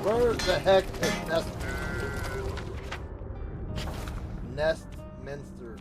Where the heck is Nestminster?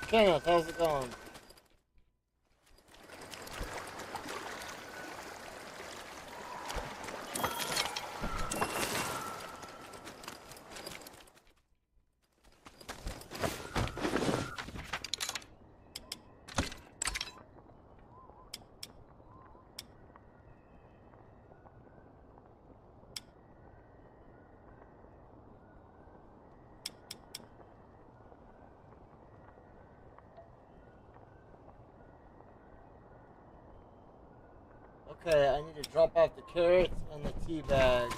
Kenneth, how's it going? Okay, I need to drop off the carrots and the tea bag.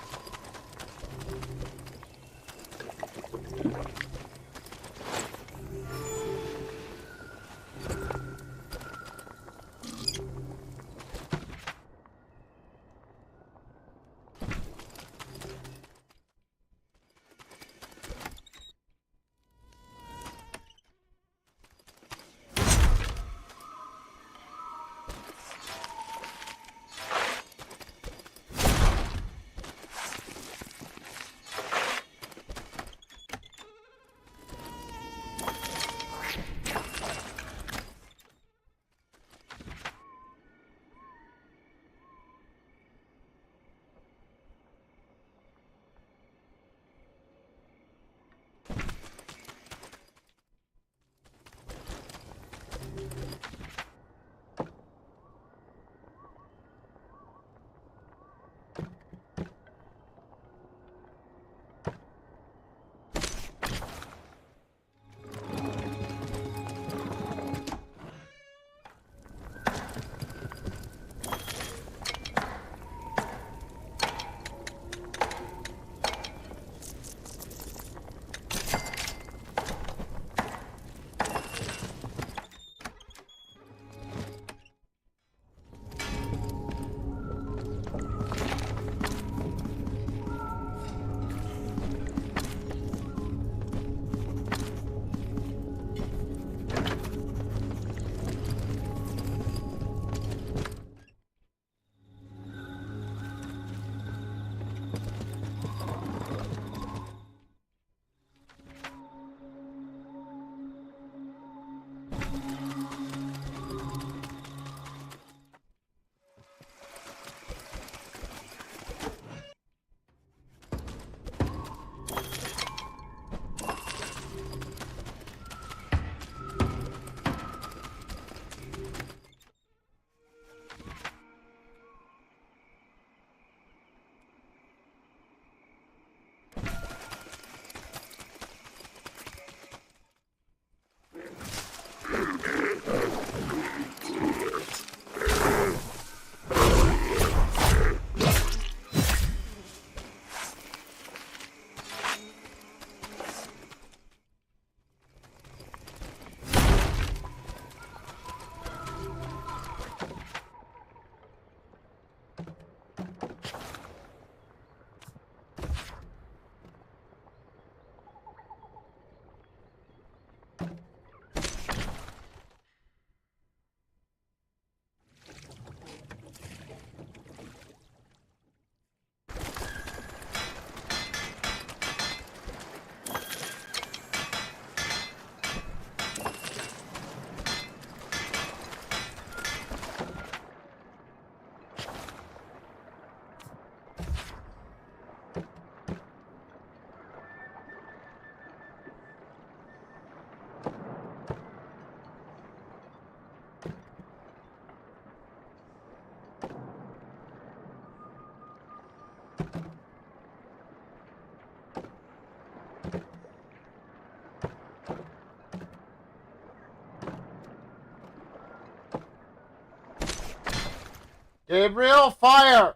Gabriel, fire!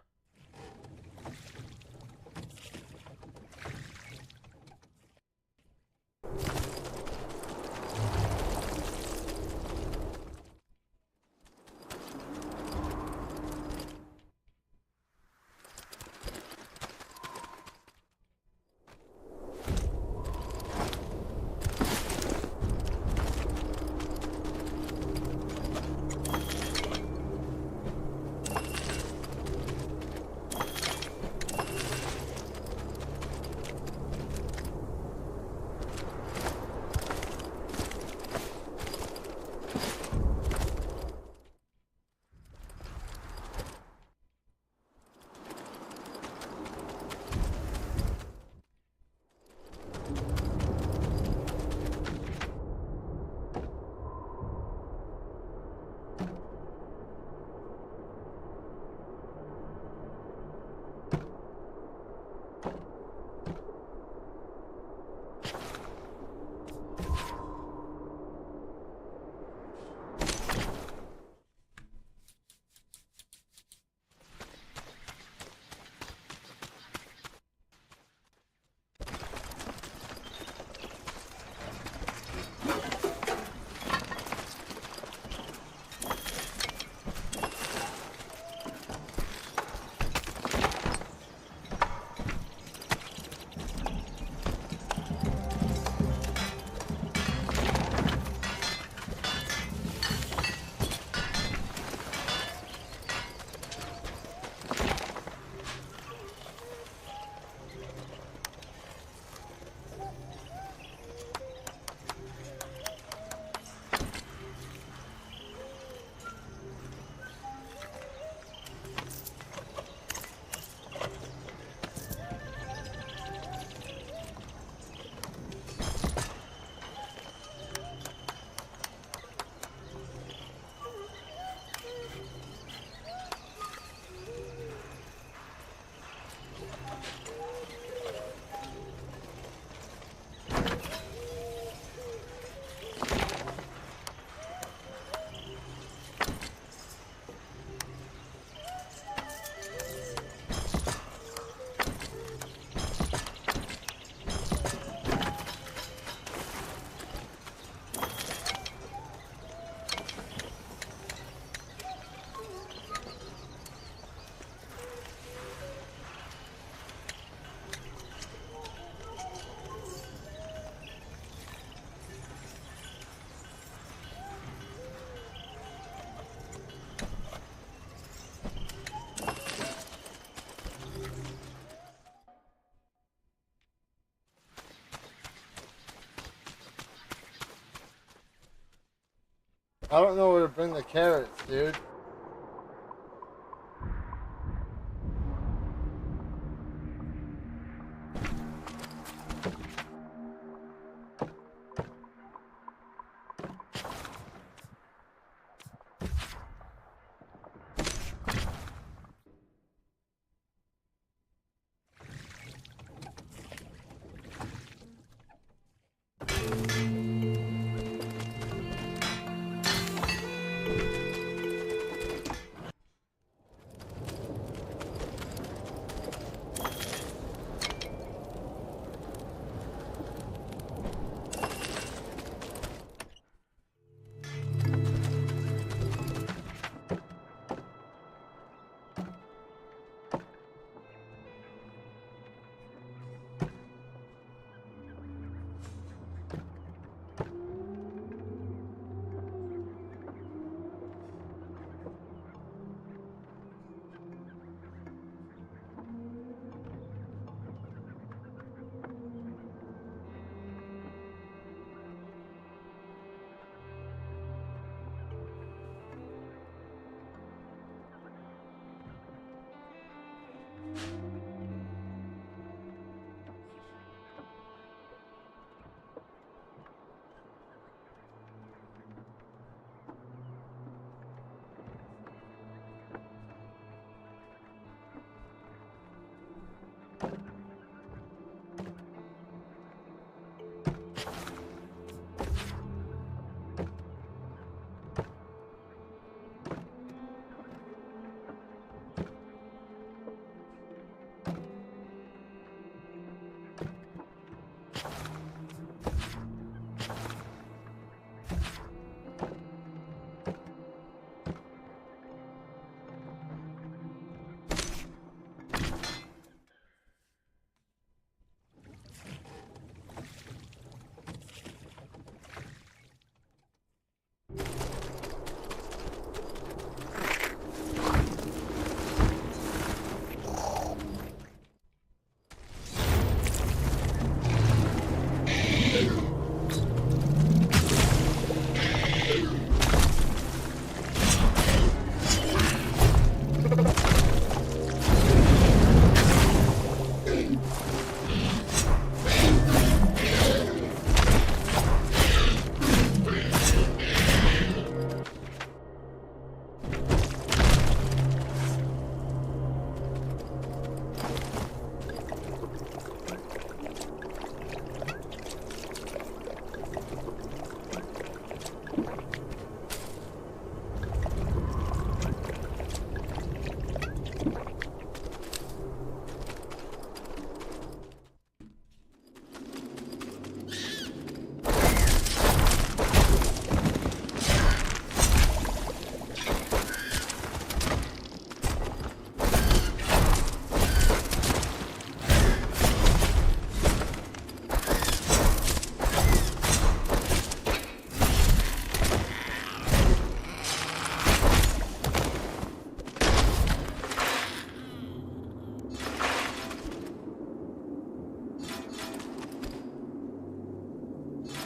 I don't know where to bring the carrots, dude.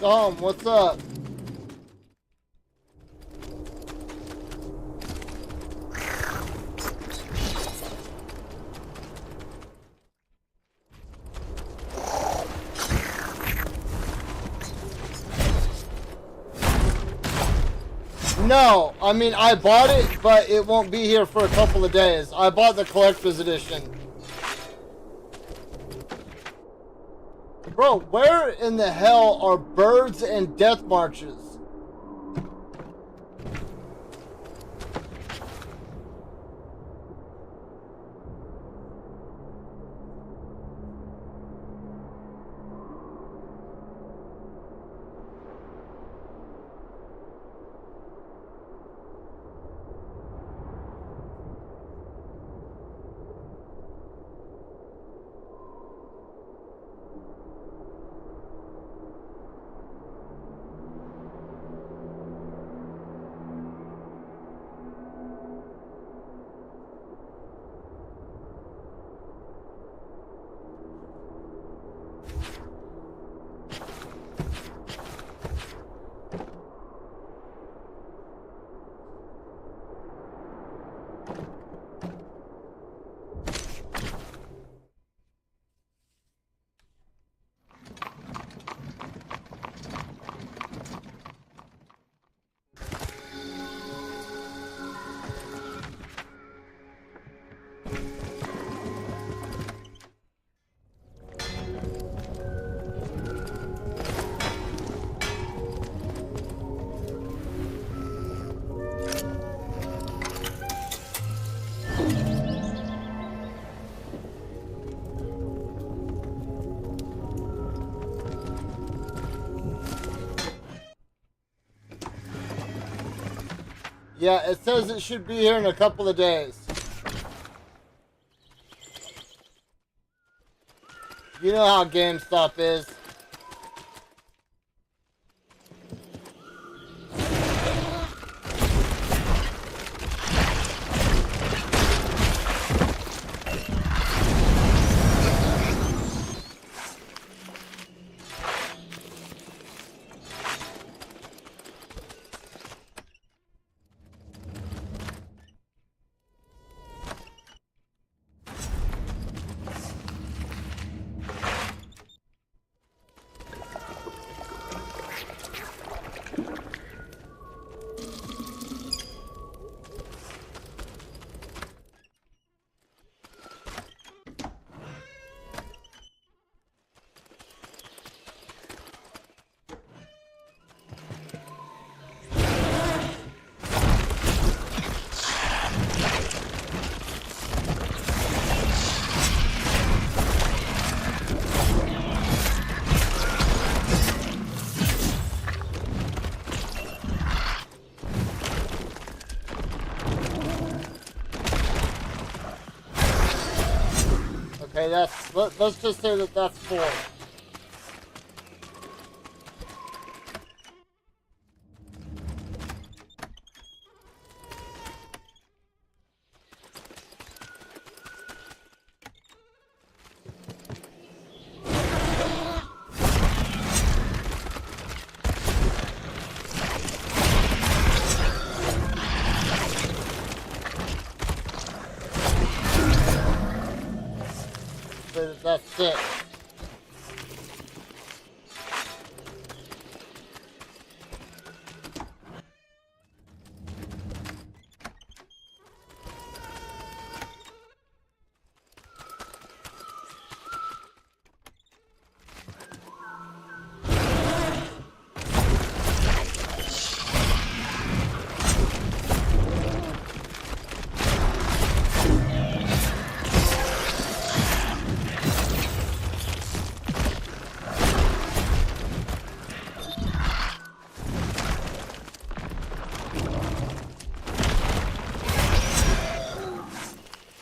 What's up? No, I mean, I bought it, but it won't be here for a couple of days. I bought the collector's edition. Bro, where in the hell are birds and death marches? Yeah, it says it should be here in a couple of days. You know how GameStop is. Okay, let's just say that that's 4. That's 6.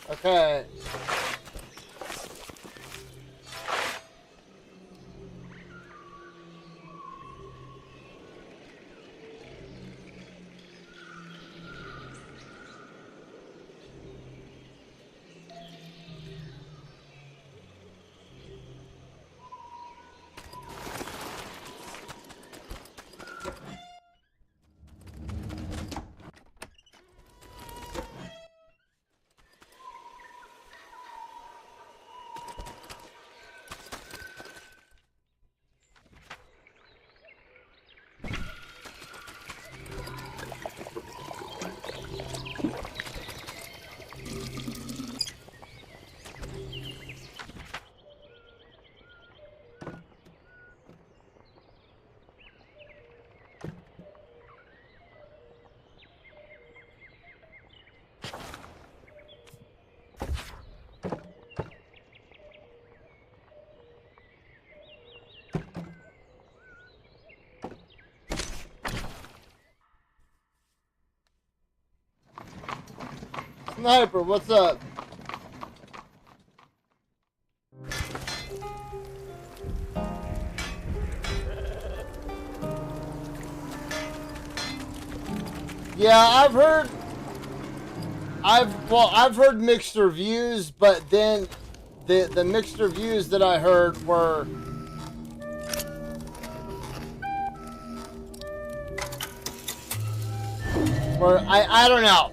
Okay. Sniper, what's up? Yeah, I've heard mixed reviews, but then the mixed reviews that I heard were I don't know.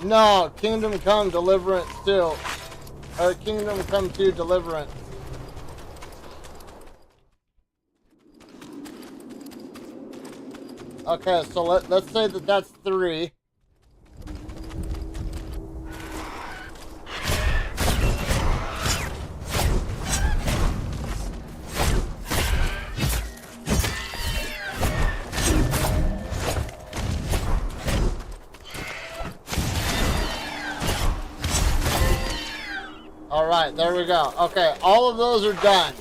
No, Kingdom Come Deliverance 2. Or Kingdom Come 2 Deliverance. Okay, so let's say that that's 3. Alright, there we go. Okay, all of those are done.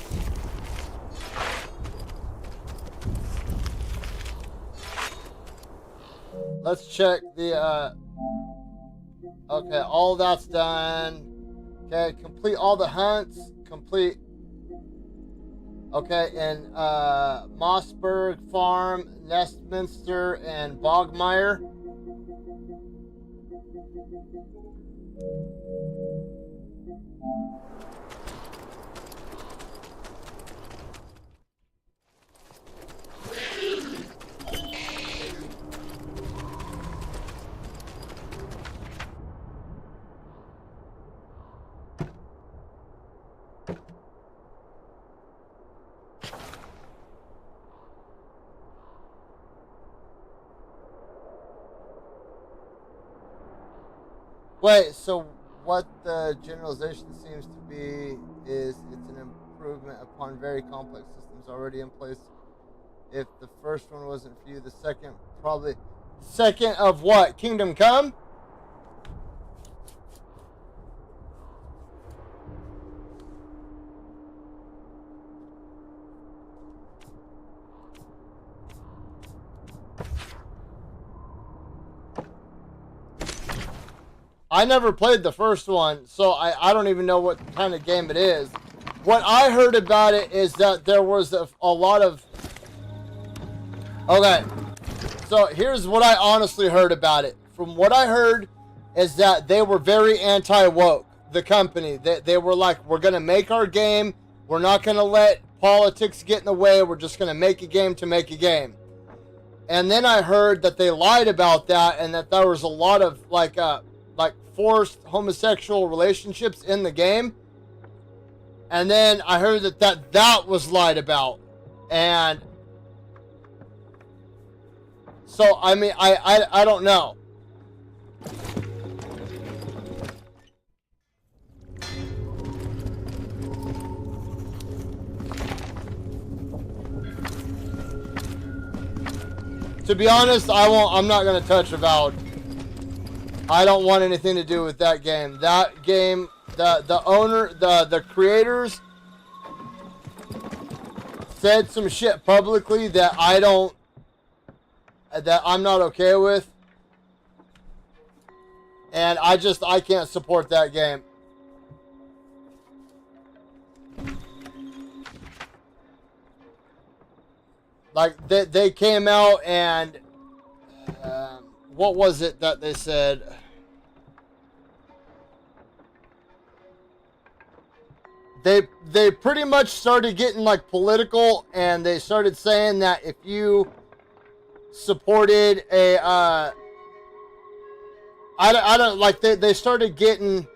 Let's check the, okay, all that's done. Okay, complete all the hunts. Complete. Okay, and, Mossberg Farm, Nestminster, and Bogmire. Wait, so what the generalization seems to be is it's an improvement upon very complex systems already in place. If the first one wasn't for you, the second probably... Second of what? Kingdom Come? I never played the first one, so I don't even know what kind of game it is. What I heard about it is that there was a lot of... Okay, so here's what I honestly heard about it. From what I heard is that they were very anti-woke, the company. They were like, we're going to make our game. We're not going to let politics get in the way. We're just going to make a game to make a game. And then I heard that they lied about that and that there was a lot of like forced homosexual relationships in the game. And then I heard that was lied about. And so, I mean, I don't know. To be honest, I'm not going to touch Avowed. I don't want anything to do with that game. That game, the owner, the creators said some shit publicly that I'm not okay with. And I can't support that game. Like, they came out and, what was it that they said? they pretty much started getting like political, and they started saying that if you supported a I don't like they started getting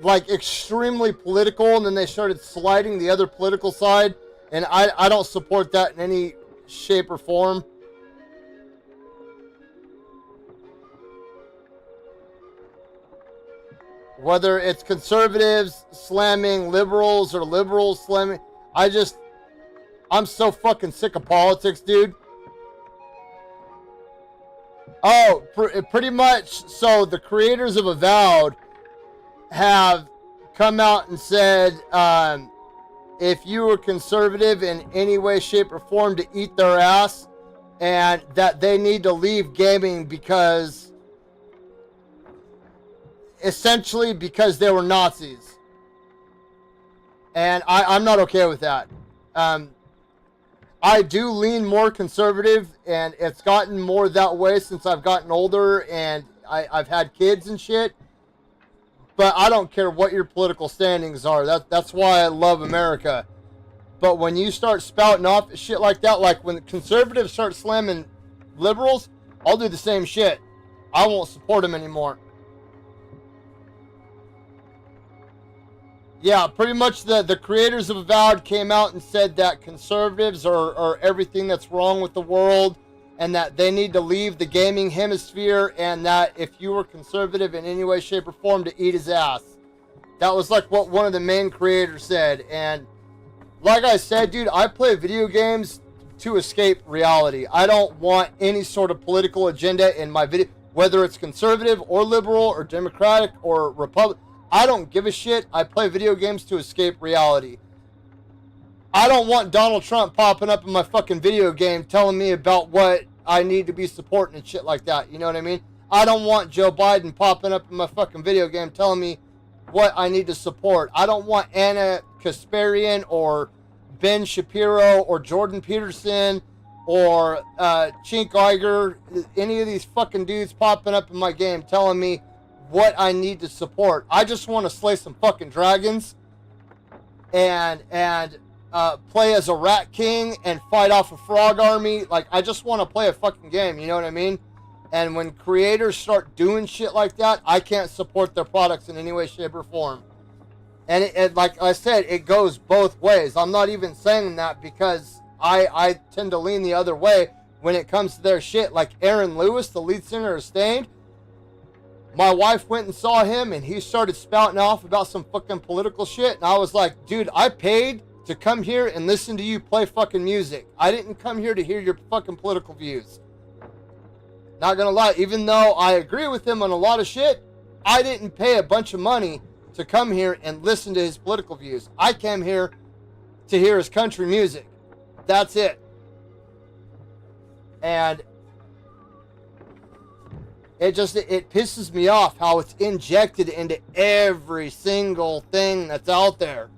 like extremely political, and then they started sliding the other political side, and I don't support that in any shape or form. Whether it's conservatives slamming liberals or liberals slamming, I'm so fucking sick of politics, dude. Oh, pretty much. So the creators of Avowed have come out and said, if you were conservative in any way, shape, or form, to eat their ass, and that they need to leave gaming essentially because they were Nazis. And I'm not okay with that. I do lean more conservative, and it's gotten more that way since I've gotten older and I've had kids and shit. But I don't care what your political standings are. That's why I love America. But when you start spouting off shit like that, like when conservatives start slamming liberals, I'll do the same shit. I won't support them anymore. Yeah, pretty much the creators of Avowed came out and said that conservatives are everything that's wrong with the world, and that they need to leave the gaming hemisphere, and that if you were conservative in any way, shape, or form, to eat his ass. That was like what one of the main creators said. And like I said, dude, I play video games to escape reality. I don't want any sort of political agenda in my video, whether it's conservative or liberal or democratic or republican. I don't give a shit. I play video games to escape reality. I don't want Donald Trump popping up in my fucking video game telling me about what I need to be supporting and shit like that. You know what I mean? I don't want Joe Biden popping up in my fucking video game telling me what I need to support. I don't want Anna Kasparian or Ben Shapiro or Jordan Peterson or Chink Iger, any of these fucking dudes popping up in my game telling me what I need to support. I just want to slay some fucking dragons and play as a rat king and fight off a frog army. Like, I just want to play a fucking game, you know what I mean? And when creators start doing shit like that, I can't support their products in any way, shape, or form. And it like I said, it goes both ways. I'm not even saying that because I tend to lean the other way when it comes to their shit. Like Aaron Lewis, the lead singer of Stained, my wife went and saw him, and he started spouting off about some fucking political shit. And I was like, dude, I paid to come here and listen to you play fucking music. I didn't come here to hear your fucking political views. Not gonna lie, even though I agree with him on a lot of shit, I didn't pay a bunch of money to come here and listen to his political views. I came here to hear his country music. That's it. And it pisses me off how it's injected into every single thing that's out there.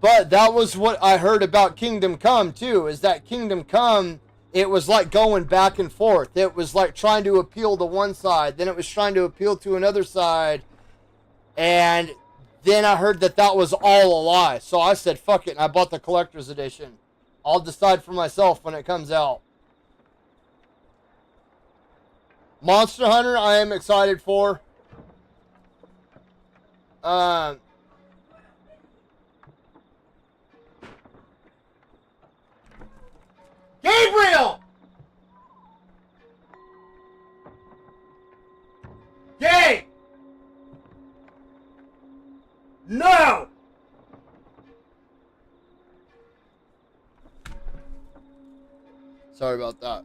But that was what I heard about Kingdom Come too, is that Kingdom Come, it was like going back and forth. It was like trying to appeal to one side, then it was trying to appeal to another side. And then I heard that was all a lie. So I said, fuck it, and I bought the collector's edition. I'll decide for myself when it comes out. Monster Hunter, I am excited for. Gabriel! Gabe! No! Sorry about that.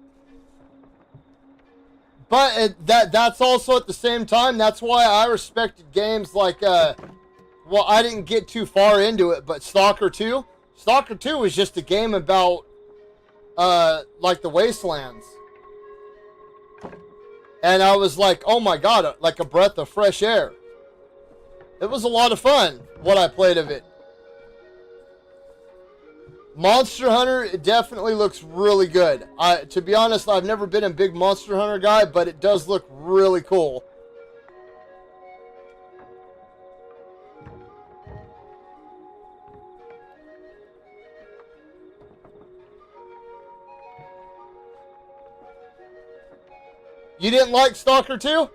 But that's also at the same time, that's why I respected games like, well, I didn't get too far into it, but Stalker 2. Stalker 2 was just a game about, like the Wastelands. And I was like, oh my god, like a breath of fresh air. It was a lot of fun, what I played of it. Monster Hunter, it definitely looks really good. To be honest, I've never been a big Monster Hunter guy, but it does look really cool. You didn't like Stalker 2?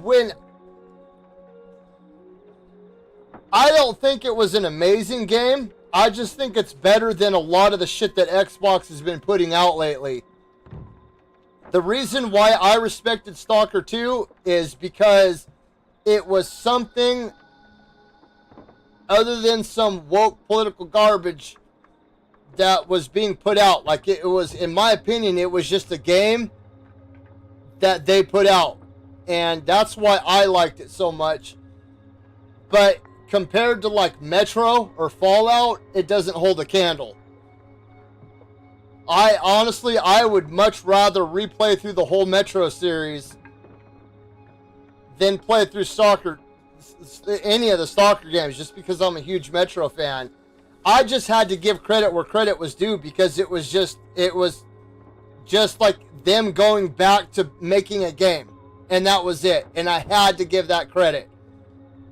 When I don't think it was an amazing game. I just think it's better than a lot of the shit that Xbox has been putting out lately. The reason why I respected Stalker 2 is because it was something other than some woke political garbage that was being put out. Like, it was, in my opinion, it was just a game that they put out. And that's why I liked it so much. But compared to like Metro or Fallout, it doesn't hold a candle. I would much rather replay through the whole Metro series than play through any of the Stalker games, just because I'm a huge Metro fan. I just had to give credit where credit was due, because it was just like them going back to making a game, and that was it. And I had to give that credit,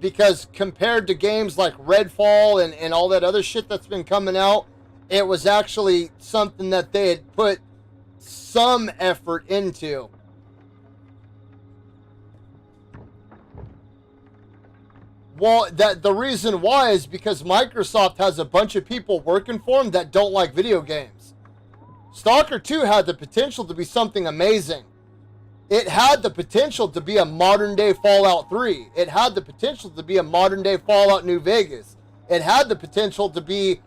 because compared to games like Redfall and all that other shit that's been coming out, it was actually something that they had put some effort into. Well, the reason why is because Microsoft has a bunch of people working for them that don't like video games. Stalker 2 had the potential to be something amazing. It had the potential to be a modern-day Fallout 3. It had the potential to be a modern-day Fallout New Vegas. It had the potential to be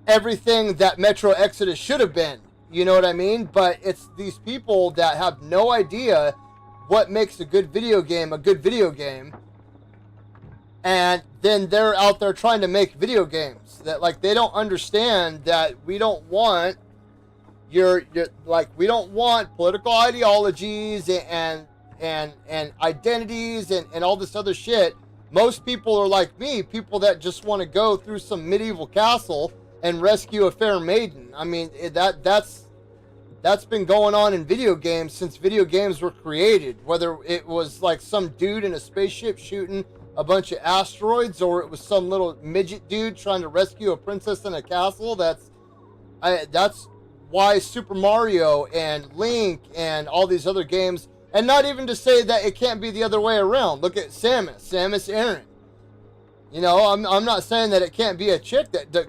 everything that Metro Exodus should have been. You know what I mean? But it's these people that have no idea what makes a good video game a good video game. And then they're out there trying to make video games that, like, they don't understand that we don't want we don't want political ideologies and identities and all this other shit. Most people are like me, people that just want to go through some medieval castle and rescue a fair maiden. I mean, that's been going on in video games since video games were created. Whether it was like some dude in a spaceship shooting a bunch of asteroids, or it was some little midget dude trying to rescue a princess in a castle. That's why Super Mario and Link and all these other games, and not even to say that it can't be the other way around. Look at Samus Aran. You know, I'm not saying that it can't be a chick that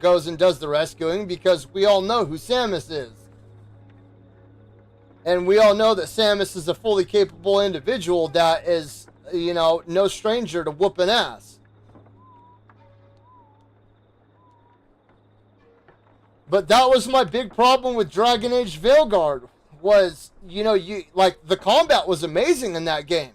goes and does the rescuing, because we all know who Samus is. And we all know that Samus is a fully capable individual that is, no stranger to whooping ass. But that was my big problem with Dragon Age Veilguard, was, the combat was amazing in that game.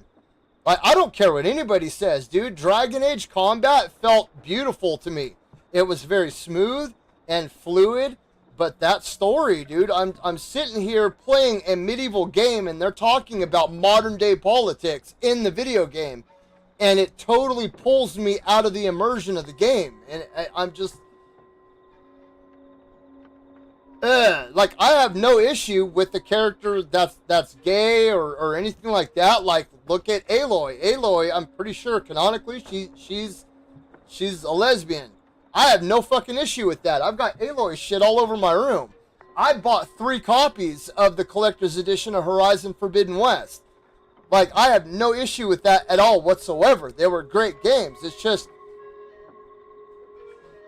Like, I don't care what anybody says, dude. Dragon Age combat felt beautiful to me. It was very smooth and fluid. But that story, dude, I'm sitting here playing a medieval game, and they're talking about modern day politics in the video game, and it totally pulls me out of the immersion of the game. And I'm just, like, I have no issue with the character that's gay or anything like that. Like, look at Aloy. Aloy, I'm pretty sure canonically she's a lesbian. I have no fucking issue with that. I've got Aloy shit all over my room. I bought 3 copies of the collector's edition of Horizon Forbidden West. Like, I have no issue with that at all whatsoever. They were great games. It's just,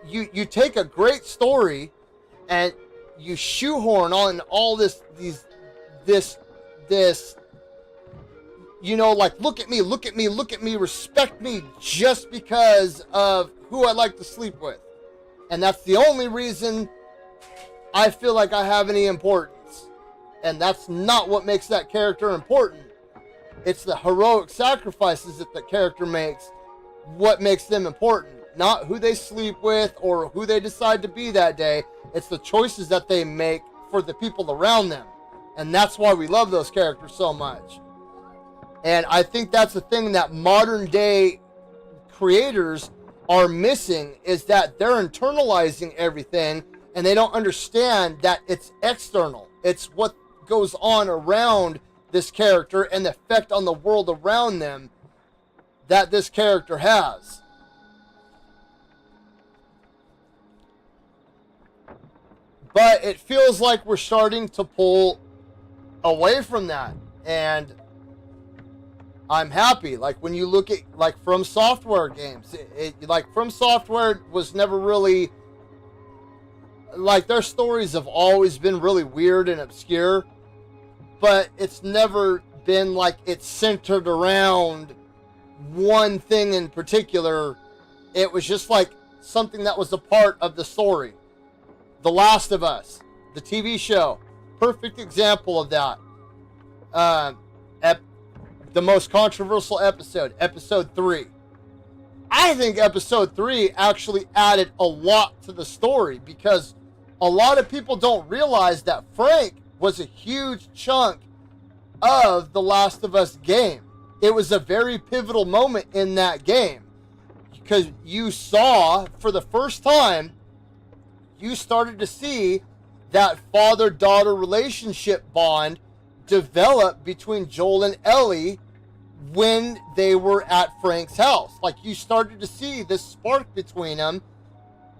you take a great story and you shoehorn on all this, like, look at me, respect me just because of who I like to sleep with. And that's the only reason I feel like I have any importance. And that's not what makes that character important. It's the heroic sacrifices that the character makes what makes them important. Not who they sleep with or who they decide to be that day. It's the choices that they make for the people around them. And that's why we love those characters so much. And I think that's the thing that modern day creators are missing, is that they're internalizing everything and they don't understand that it's external. It's what goes on around this character and the effect on the world around them that this character has. But it feels like we're starting to pull away from that. And I'm happy. Like when you look at like From Software games, like From Software was never really, like their stories have always been really weird and obscure, but it's never been like it's centered around one thing in particular. It was just like something that was a part of the story. The Last of Us, the TV show, perfect example of that. The most controversial episode, episode 3. I think episode 3 actually added a lot to the story, because a lot of people don't realize that Frank was a huge chunk of the Last of Us game. It was a very pivotal moment in that game, because you saw for the first time, you started to see that father-daughter relationship bond develop between Joel and Ellie when they were at Frank's house. Like you started to see this spark between them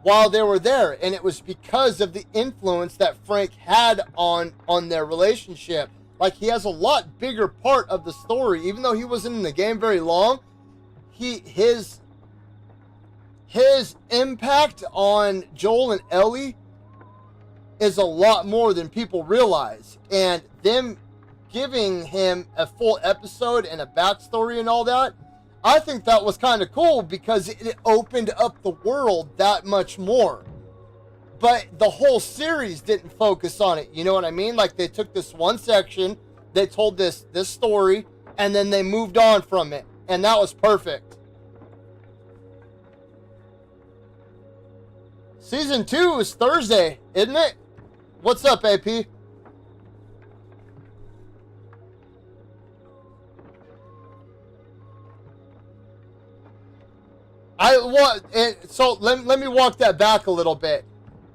while they were there, and it was because of the influence that Frank had on their relationship. Like he has a lot bigger part of the story, even though he wasn't in the game very long. His impact on Joel and Ellie is a lot more than people realize, and them giving him a full episode and a backstory and all that, I think that was kind of cool, because it opened up the world that much more. But the whole series didn't focus on it, you know what I mean? Like they took this one section, they told this story, and then they moved on from it, and that was perfect. Season 2 is Thursday, isn't it? What's up, AP? So let me walk that back a little bit.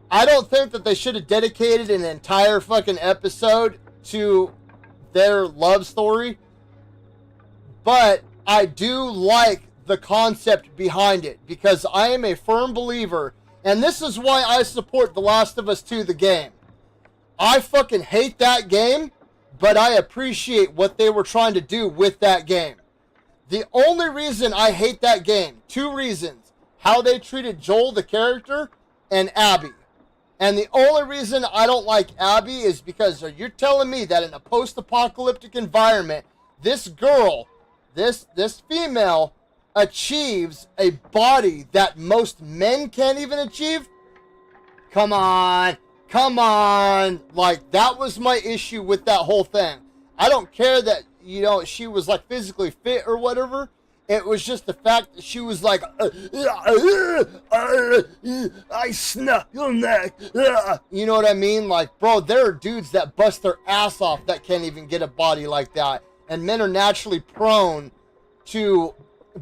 I don't think that they should have dedicated an entire fucking episode to their love story, but I do like the concept behind it, because I am a firm believer, and this is why I support The Last of Us 2, the game. I fucking hate that game, but I appreciate what they were trying to do with that game. The only reason I hate that game, 2 reasons: how they treated Joel, the character, and Abby. And the only reason I don't like Abby is because you're telling me that in a post-apocalyptic environment, this girl, this female, achieves a body that most men can't even achieve? Come on. Like, that was my issue with that whole thing. I don't care that, you know, she was like physically fit or whatever. It was just the fact that she was like, I snap your neck. You know what I mean? Like, bro, there are dudes that bust their ass off that can't even get a body like that. And men are naturally prone to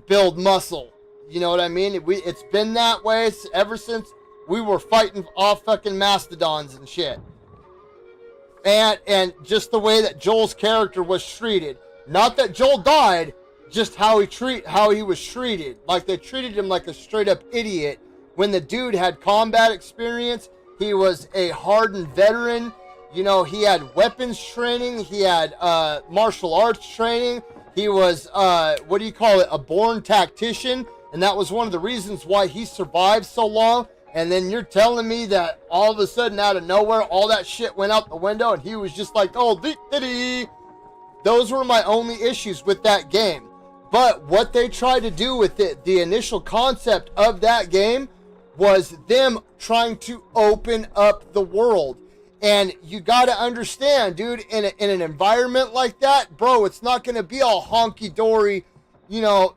build muscle. You know what I mean? It's been that way ever since we were fighting off fucking mastodons and shit. And just the way that Joel's character was treated. Not that Joel died, just how he was treated. Like, they treated him like a straight up idiot. When the dude had combat experience, he was a hardened veteran. You know, he had weapons training, he had martial arts training. He was what do you call it, a born tactician, and that was one of the reasons why he survived so long. And then you're telling me that all of a sudden, out of nowhere, all that shit went out the window and he was just like, oh, dee. Those were my only issues with that game. But what they tried to do with it, the initial concept of that game, was them trying to open up the world. And you got to understand, dude, in an environment like that, bro, it's not going to be all honky-dory, you know,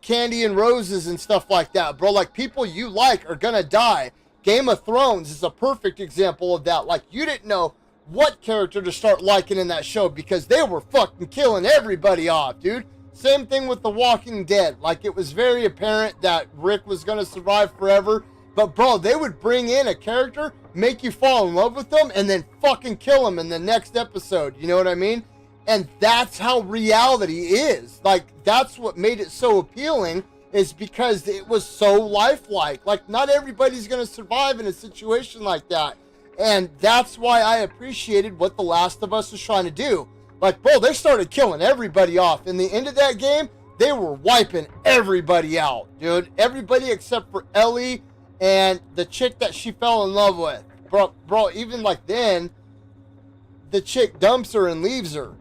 candy and roses and stuff like that, bro. Like, people you like are going to die. Game of Thrones is a perfect example of that. Like, you didn't know what character to start liking in that show because they were fucking killing everybody off, dude. Same thing with The Walking Dead. Like, it was very apparent that Rick was going to survive forever. But, bro, they would bring in a character, make you fall in love with them, and then fucking kill them in the next episode. You know what I mean? And that's how reality is. Like, that's what made it so appealing is because it was so lifelike. Like, not everybody's going to survive in a situation like that. And that's why I appreciated what The Last of Us was trying to do. Like, bro, they started killing everybody off. In the end of that game, they were wiping everybody out, dude. Everybody except for Ellie and the chick that she fell in love with. Bro, even like then, the chick dumps her and leaves her.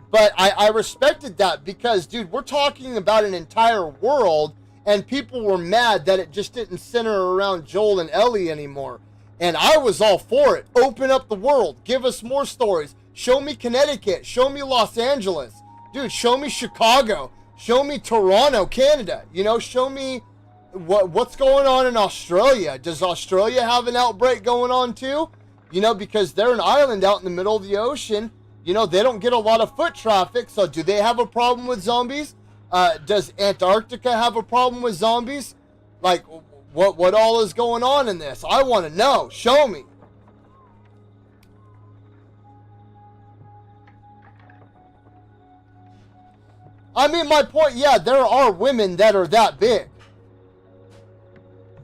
But I respected that because, dude, we're talking about an entire world, and people were mad that it just didn't center around Joel and Ellie anymore. And I was all for it. Open up the world. Give us more stories. Show me Connecticut. Show me Los Angeles. Dude, show me Chicago. Show me Toronto, Canada. You know, show me what's going on in Australia. Does Australia have an outbreak going on too? You know, because they're an island out in the middle of the ocean. You know, they don't get a lot of foot traffic. So do they have a problem with zombies? Does Antarctica have a problem with zombies? Like, what all is going on in this? I want to know. Show me. I mean, my point, yeah, there are women that are that big.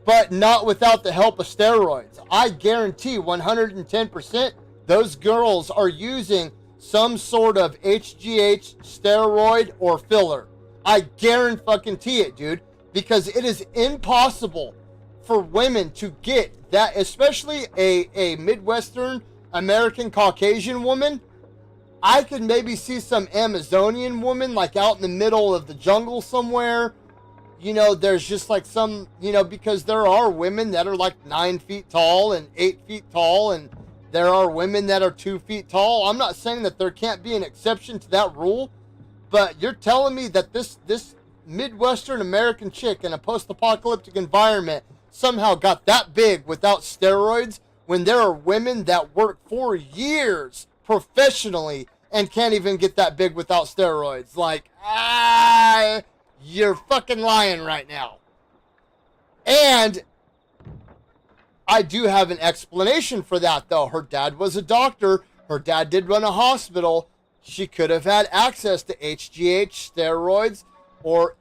But not without the help of steroids. I guarantee 110% those girls are using some sort of HGH, steroid, or filler. I guarantee it, dude. Because it is impossible for women to get that, especially a Midwestern American Caucasian woman. I could maybe see some Amazonian woman, like out in the middle of the jungle somewhere. You know, there's just like some, you know, because there are women that are like 9 feet tall and 8 feet tall, and there are women that are 2 feet tall. I'm not saying that there can't be an exception to that rule, but you're telling me that this Midwestern American chick in a post-apocalyptic environment somehow got that big without steroids, when there are women that work for years professionally and can't even get that big without steroids. Like, you're fucking lying right now. And I do have an explanation for that, though. Her dad was a doctor. Her dad did run a hospital. She could have had access to HGH, steroids, or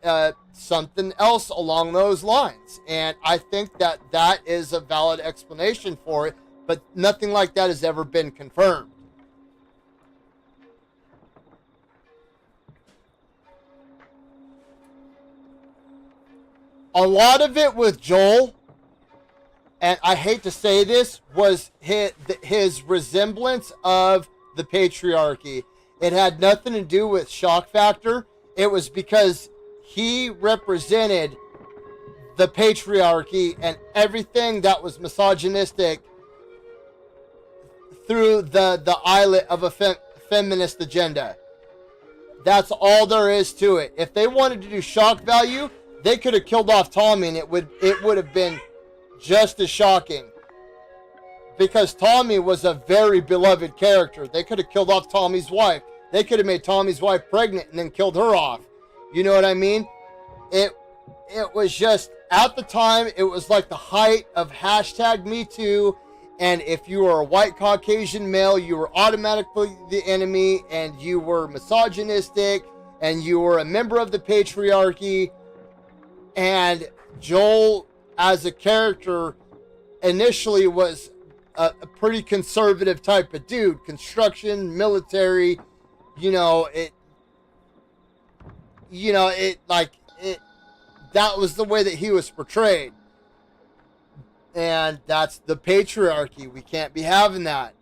something else along those lines. And I think that that is a valid explanation for it, but nothing like that has ever been confirmed. A lot of it with Joel, and I hate to say this, was his resemblance of the patriarchy. It had nothing to do with shock factor. It was because he represented the patriarchy and everything that was misogynistic through the eyelet of a feminist agenda. That's all there is to it. If they wanted to do shock value, they could have killed off Tommy, and it would have been just as shocking. Because Tommy was a very beloved character. They could have killed off Tommy's wife. They could have made Tommy's wife pregnant and then killed her off. You know what I mean? It was just, at the time, it was like the height of hashtag Me Too. And if you were a white Caucasian male, you were automatically the enemy, and you were misogynistic, and you were a member of the patriarchy. And Joel, as a character, initially was a pretty conservative type of dude. Construction, military, that was the way that he was portrayed. And that's the patriarchy. We can't be having that.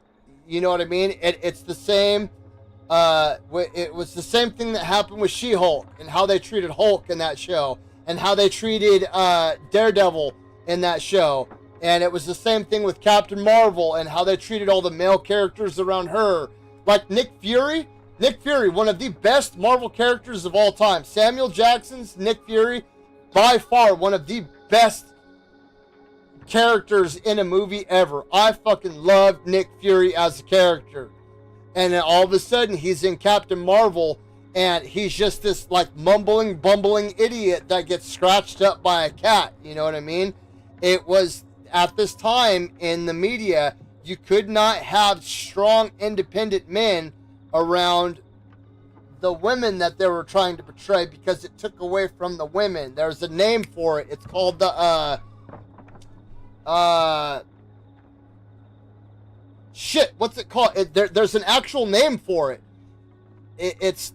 You know what I mean? It's the same. It was the same thing that happened with She-Hulk and how they treated Hulk in that show, and how they treated Daredevil in that show. And it was the same thing with Captain Marvel and how they treated all the male characters around her. Like Nick Fury, one of the best Marvel characters of all time. Samuel Jackson's Nick Fury, by far one of the best characters in a movie ever. I fucking loved Nick Fury as a character. And then all of a sudden he's in Captain Marvel, and he's just this like mumbling, bumbling idiot that gets scratched up by a cat. You know what I mean? It was, at this time in the media, you could not have strong, independent men around the women that they were trying to portray, because it took away from the women. There's a name for it. It's called the shit, what's it called? There's an actual name for it. It's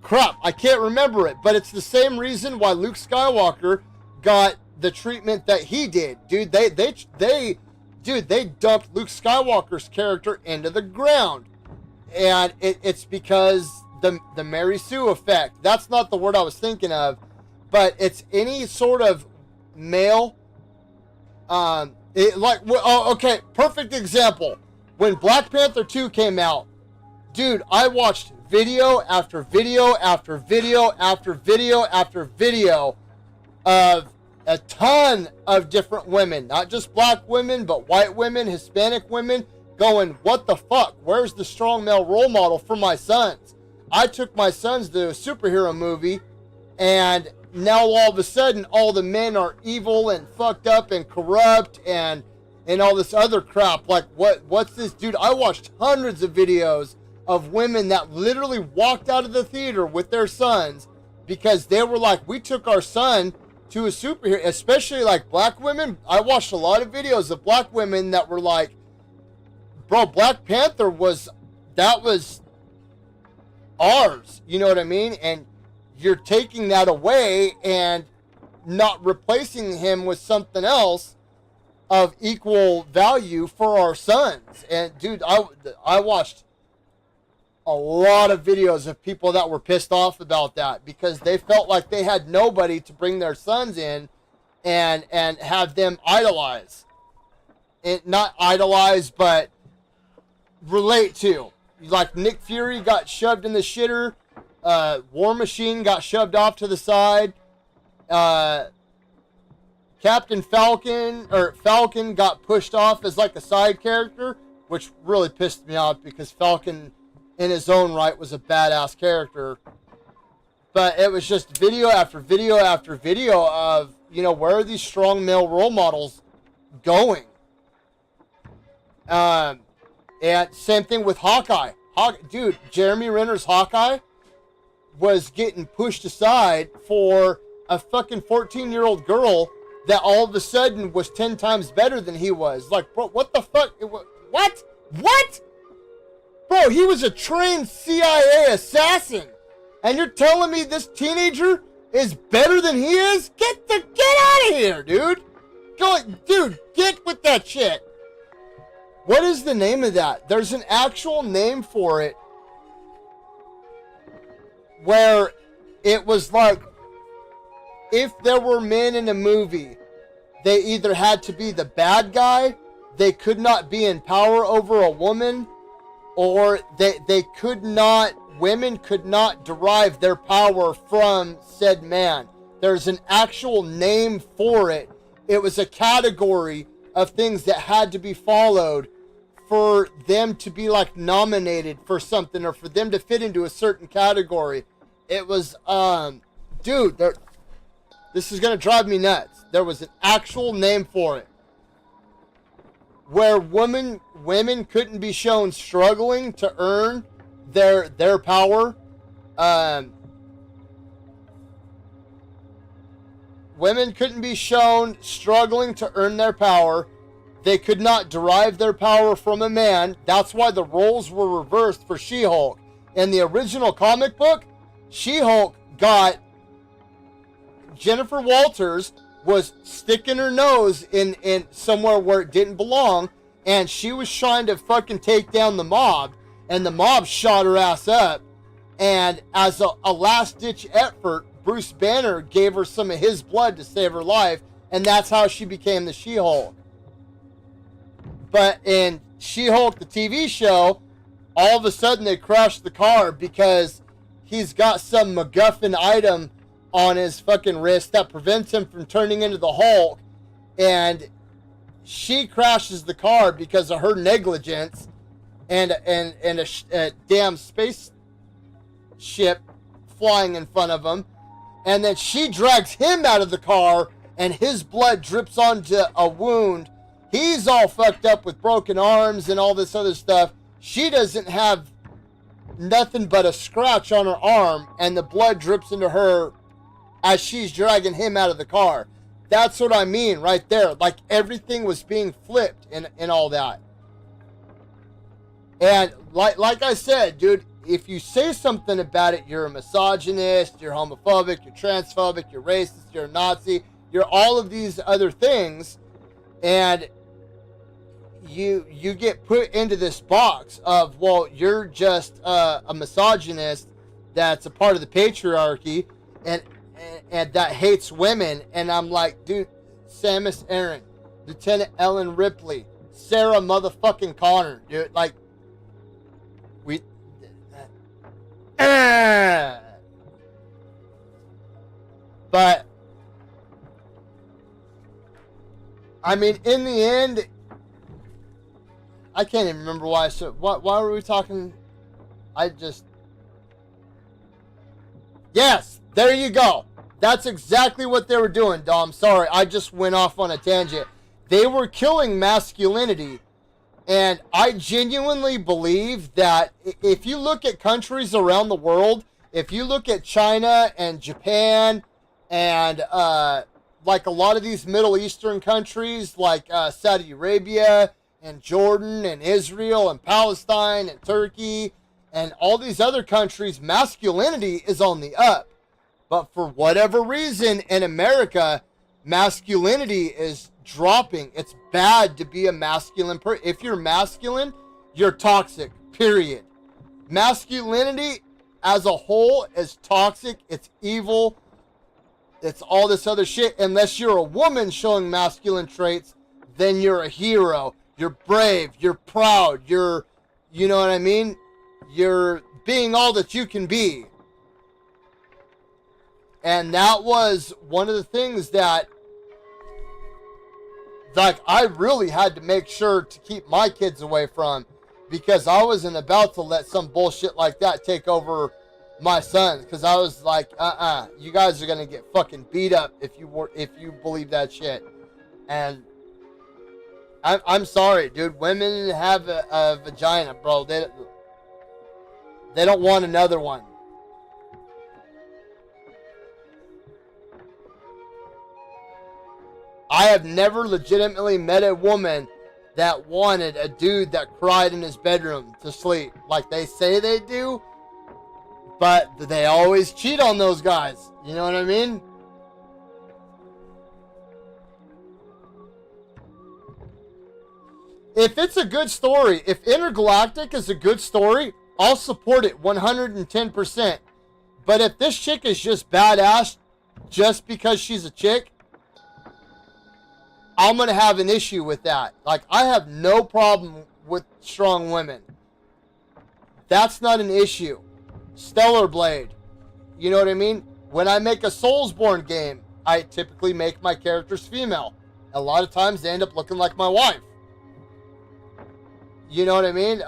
crap, I can't remember it, but it's the same reason why Luke Skywalker got the treatment that he did. Dude, they dumped Luke Skywalker's character into the ground. And it's because the Mary Sue effect. That's not the word I was thinking of, but it's any sort of male, okay, perfect example. When Black Panther 2 came out, dude, I watched video after video after video after video after video of a ton of different women, not just black women, but white women, Hispanic women, going, what the fuck? Where's the strong male role model for my sons? I took my sons to a superhero movie, and now all of a sudden, all the men are evil and fucked up and corrupt and all this other crap. Like, what's this? Dude, I watched hundreds of videos of women that literally walked out of the theater with their sons because they were like, we took our son to a superhero, especially like black women. I watched a lot of videos of black women that were like, bro, Black Panther was ours, you know what I mean? And you're taking that away and not replacing him with something else of equal value for our sons. And dude, I watched a lot of videos of people that were pissed off about that because they felt like they had nobody to bring their sons in and have them idolize. And not idolize, but relate to. Like Nick Fury got shoved in the shitter. War Machine got shoved off to the side. Captain Falcon got pushed off as like a side character, which really pissed me off because Falcon in his own right was a badass character. But it was just video after video after video of, you know, where are these strong male role models going? And same thing with Hawkeye. Dude, Jeremy Renner's Hawkeye was getting pushed aside for a fucking 14-year-old girl that all of a sudden was 10 times better than he was. Like, bro, what the fuck? What? What? Bro, he was a trained CIA assassin. And you're telling me this teenager is better than he is? Get out of here, dude. Dude, get with that shit. What is the name of that? There's an actual name for it where it was like, if there were men in a movie, they either had to be the bad guy, they could not be in power over a woman, or women could not derive their power from said man. There's an actual name for it. It was a category of things that had to be followed for them to be like nominated for something or for them to fit into a certain category. It was, dude, this is going to drive me nuts. There was an actual name for it. Where women couldn't be shown struggling to earn their power. Women couldn't be shown struggling to earn their power. They could not derive their power from a man. That's why the roles were reversed for She-Hulk. In the original comic book, She-Hulk got Jennifer Walters was sticking her nose in somewhere where it didn't belong, and she was trying to fucking take down the mob, and the mob shot her ass up, and as a last-ditch effort, Bruce Banner gave her some of his blood to save her life, and that's how she became the She-Hulk. But in She-Hulk, the TV show, all of a sudden they crashed the car because he's got some MacGuffin item on his fucking wrist that prevents him from turning into the Hulk, and she crashes the car because of her negligence, and a damn space ship flying in front of him, and then she drags him out of the car, and his blood drips onto a wound. He's all fucked up with broken arms and all this other stuff. She doesn't have nothing but a scratch on her arm, and the blood drips into her as she's dragging him out of the car. That's what I mean right there. Like, everything was being flipped and all that. And like I said, dude, if you say something about it, you're a misogynist, you're homophobic, you're transphobic, you're racist, you're a Nazi, you're all of these other things, and you get put into this box of, well, you're just a misogynist that's a part of the patriarchy and that hates women. And I'm like, dude, Samus Aran, Lieutenant Ellen Ripley, Sarah motherfucking Connor, dude, like, we but I mean, in the end, I can't even remember why I said, why were we talking? Yes, there you go. That's exactly what they were doing, Dom. Sorry, I just went off on a tangent. They were killing masculinity, and I genuinely believe that if you look at countries around the world, if you look at China and Japan and like a lot of these Middle Eastern countries like Saudi Arabia and Jordan and Israel and Palestine and Turkey and all these other countries, masculinity is on the up. But for whatever reason in America, masculinity is dropping. It's bad to be a masculine person. If you're masculine, you're toxic, period. Masculinity as a whole is toxic. It's evil. It's all this other shit. Unless you're a woman showing masculine traits, then you're a hero. You're brave. You're proud. You know what I mean? You're being all that you can be. And that was one of the things that, like, I really had to make sure to keep my kids away from, because I wasn't about to let some bullshit like that take over my son. Because I was like, you guys are gonna get fucking beat up if you believe that shit. And I'm sorry, dude. Women have a vagina, bro. They don't want another one. I have never legitimately met a woman that wanted a dude that cried in his bedroom to sleep. Like they say they do, but they always cheat on those guys. You know what I mean? If it's a good story, if Intergalactic is a good story, I'll support it 110%. But if this chick is just badass just because she's a chick, I'm going to have an issue with that. Like, I have no problem with strong women. That's not an issue. Stellar Blade. You know what I mean? When I make a Soulsborne game, I typically make my characters female. A lot of times they end up looking like my wife. You know what I mean?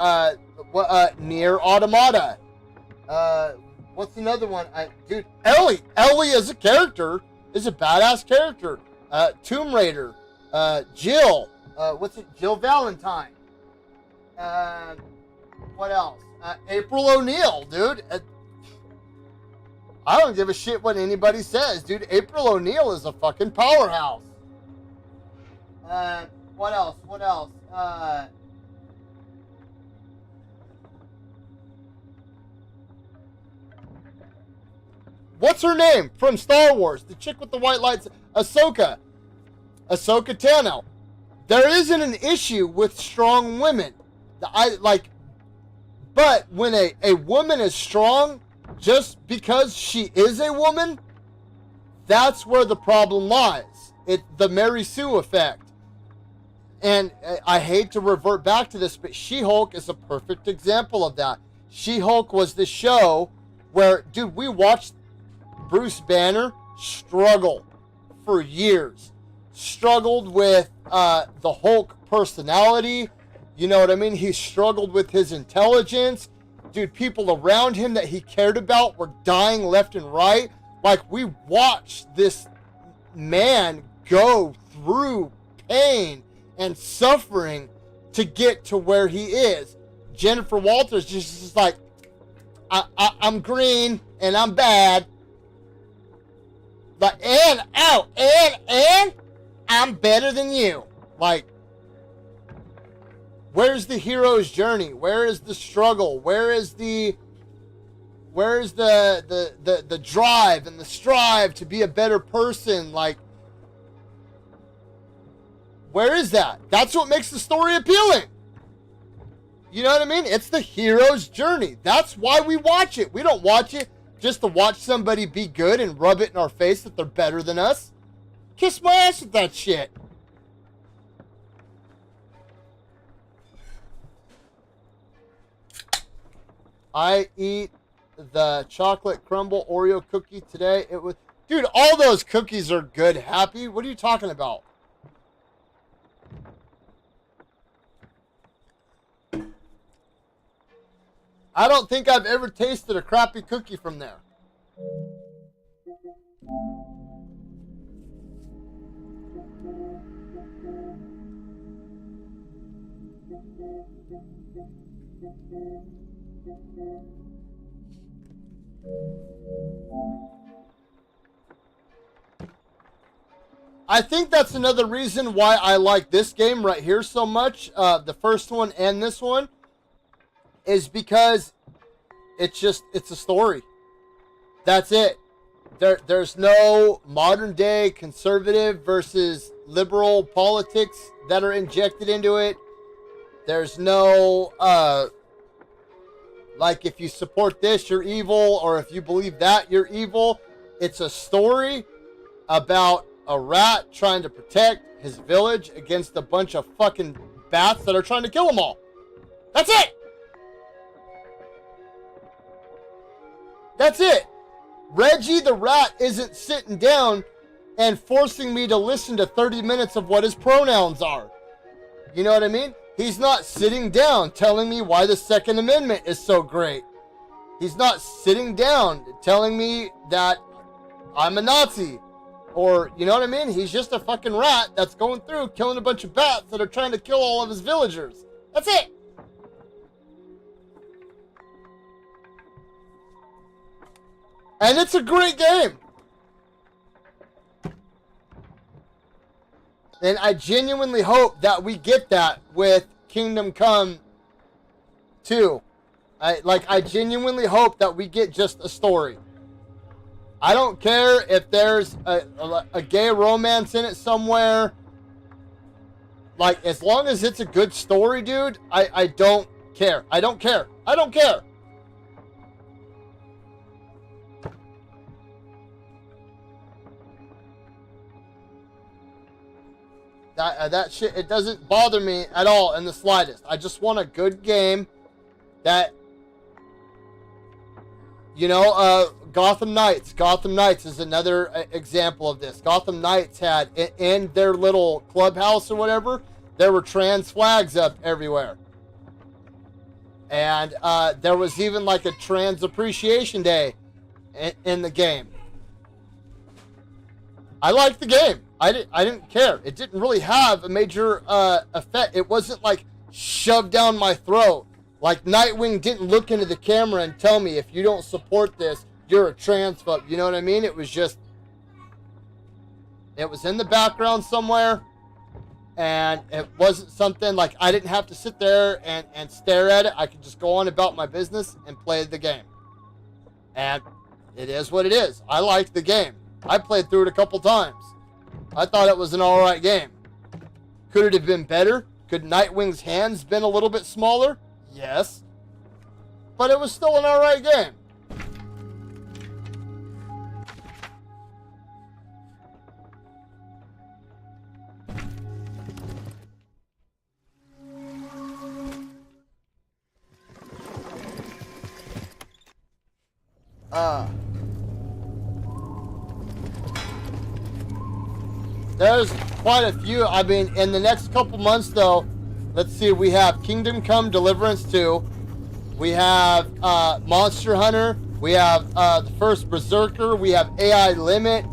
Nier Automata. What's another one? Dude, Ellie. Ellie as a character is a badass character. Tomb Raider. Jill. Jill Valentine. What else? April O'Neil, dude. I don't give a shit what anybody says, dude. April O'Neil is a fucking powerhouse. What else? What's her name from Star Wars? The chick with the white lights. Ahsoka Tano. There isn't an issue with strong women. But when a woman is strong, just because she is a woman, that's where the problem lies. The Mary Sue effect. And I hate to revert back to this, but She-Hulk is a perfect example of that. She-Hulk was the show where, dude, we watched Bruce Banner struggle for years. Struggled with the Hulk personality. You know what I mean? He struggled with his intelligence. Dude, people around him that he cared about were dying left and right. Like, we watched this man go through pain and suffering to get to where he is. Jennifer Walters just is like, I'm green and I'm bad. But and I'm better than you. Like, where's the hero's journey? Where is the struggle? Where's the drive and the strive to be a better person? Like, where is that? That's what makes the story appealing. You know what I mean? It's the hero's journey. That's why we watch it. We don't watch it just to watch somebody be good and rub it in our face that they're better than us. Kiss my ass with that shit. I eat the chocolate crumble Oreo cookie today. It was, dude, all those cookies are good. Happy? What are you talking about? I don't think I've ever tasted a crappy cookie from there. I think that's another reason why I like this game right here so much, the first one and this one, is because it's a story. That's it. There's no modern day conservative versus liberal politics that are injected into it. There's no like, if you support this, you're evil, or if you believe that, you're evil. It's a story about a rat trying to protect his village against a bunch of fucking bats that are trying to kill them all. That's it. That's it. Reggie the rat isn't sitting down and forcing me to listen to 30 minutes of what his pronouns are. You know what I mean? He's not sitting down telling me why the Second Amendment is so great. He's not sitting down telling me that I'm a Nazi. Or, you know what I mean? He's just a fucking rat that's going through killing a bunch of bats that are trying to kill all of his villagers. That's it. And it's a great game. And I genuinely hope that we get that with Kingdom Come 2. I genuinely hope that we get just a story. I don't care if there's a gay romance in it somewhere. Like, as long as it's a good story, dude, I don't care. I don't care. I don't care. That shit, it doesn't bother me at all in the slightest. I just want a good game that, you know, Gotham Knights. Gotham Knights is another example of this. Gotham Knights had, in their little clubhouse or whatever, there were trans flags up everywhere. And there was even like a trans appreciation day in the game. I liked the game. I didn't care. It didn't really have a major effect. It wasn't like shoved down my throat. Like, Nightwing didn't look into the camera and tell me, if you don't support this, you're a transphobe. You know what I mean? It was just, it was in the background somewhere. And it wasn't something like, I didn't have to sit there and stare at it. I could just go on about my business and play the game. And it is what it is. I liked the game. I played through it a couple times. I thought it was an alright game. Could it have been better? Could Nightwing's hands been a little bit smaller? Yes. But it was still an alright game. There's quite a few. I mean, in the next couple months, though, let's see. We have Kingdom Come Deliverance 2. We have Monster Hunter. We have the first Berserker. We have AI Limit.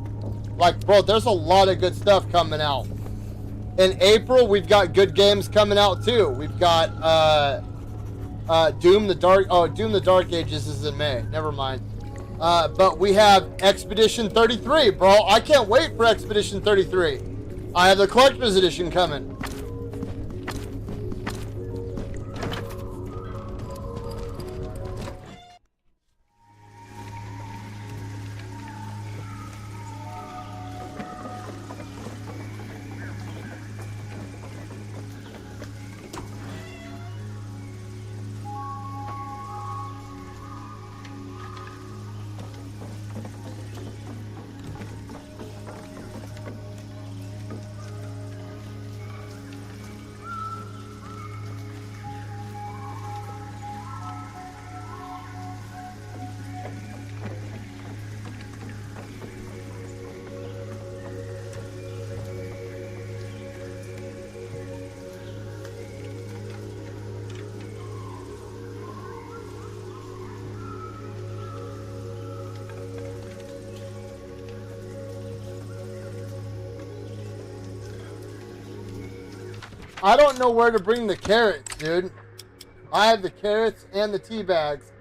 Like, bro, there's a lot of good stuff coming out. In April, we've got good games coming out, too. We've got Doom the Dark Ages is in May. Never mind. But we have Expedition 33, bro. I can't wait for Expedition 33. I have the collector's edition coming. I don't know where to bring the carrots, dude. I have the carrots and the tea bags.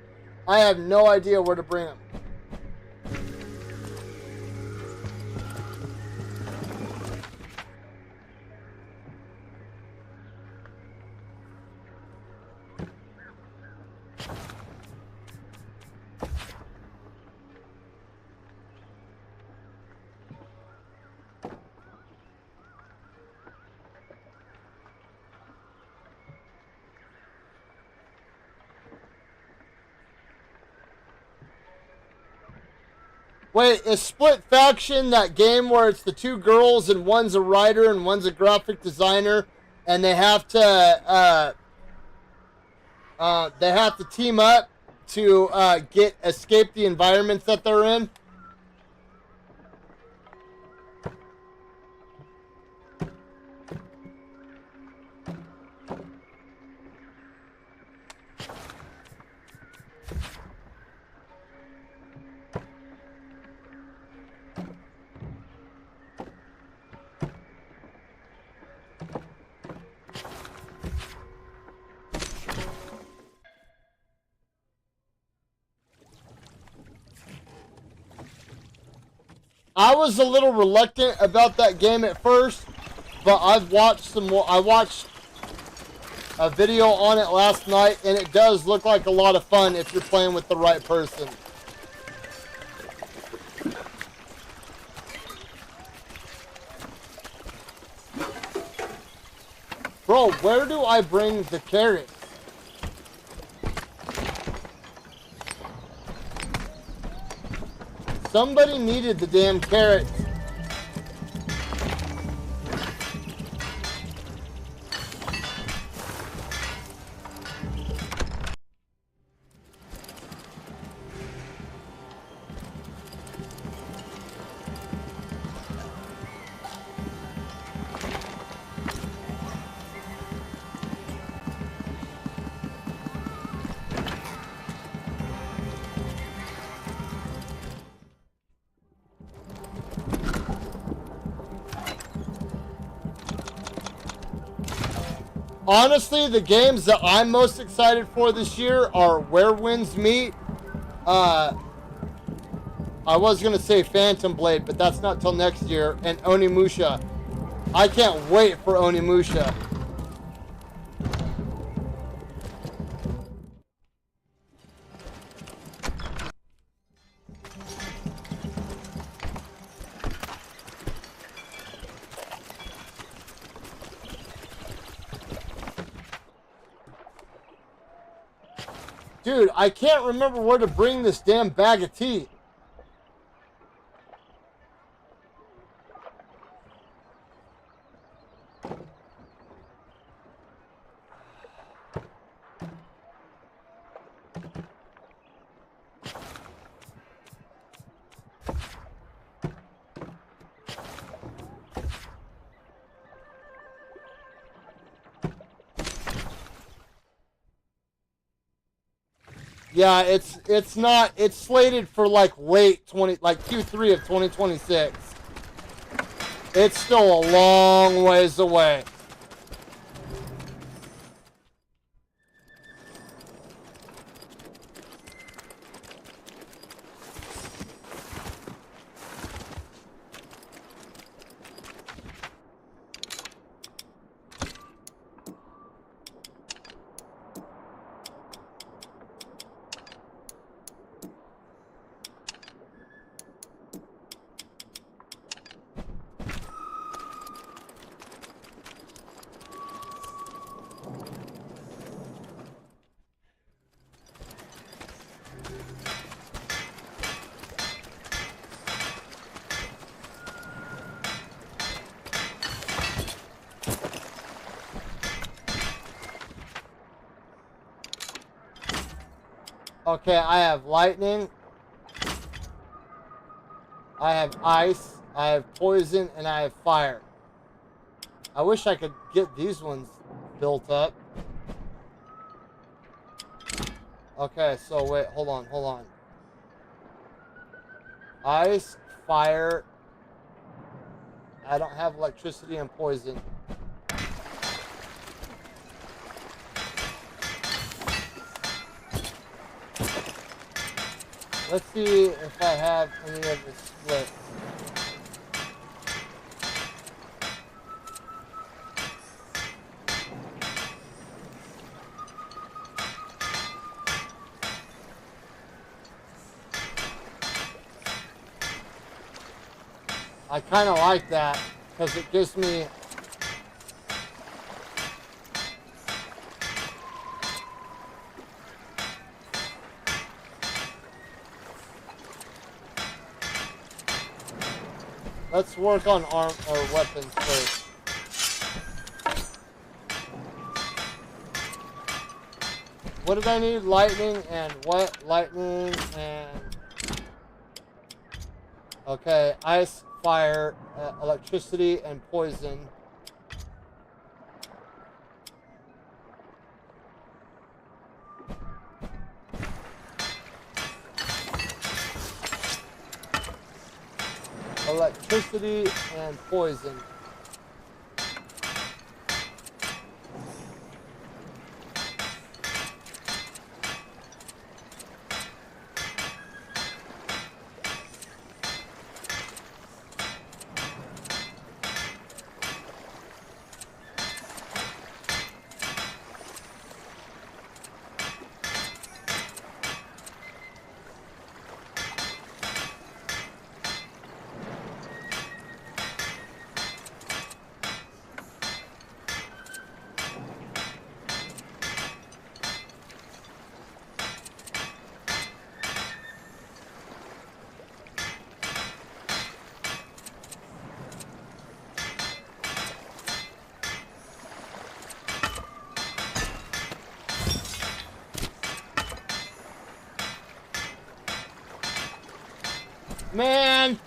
I have no idea where to bring them. Wait, is Split Faction that game where it's the two girls and one's a writer and one's a graphic designer, and they have to team up to escape the environments that they're in? I was a little reluctant about that game at first, but I've watched some more. I watched a video on it last night, and it does look like a lot of fun if you're playing with the right person. Bro, where do I bring the carrots? Somebody needed the damn carrots. Honestly, the games that I'm most excited for this year are Where Winds Meet. I was going to say Phantom Blade, but that's not till next year. And Onimusha. I can't wait for Onimusha. Dude, I can't remember where to bring this damn bag of tea. Yeah, it's slated for like Q3 of 2026. It's still a long ways away. Okay, I have lightning. I have ice. I have poison, and I have fire. I wish I could get these ones built up. Okay, so wait, hold on. Ice, fire. I don't have electricity and poison. Let's see if I have any of the splits. I kind of like that because it gives me let's work on arm or weapons first. What did I need? Lightning and what? Lightning and okay, ice, fire, electricity, and poison. Electricity and poison. Man!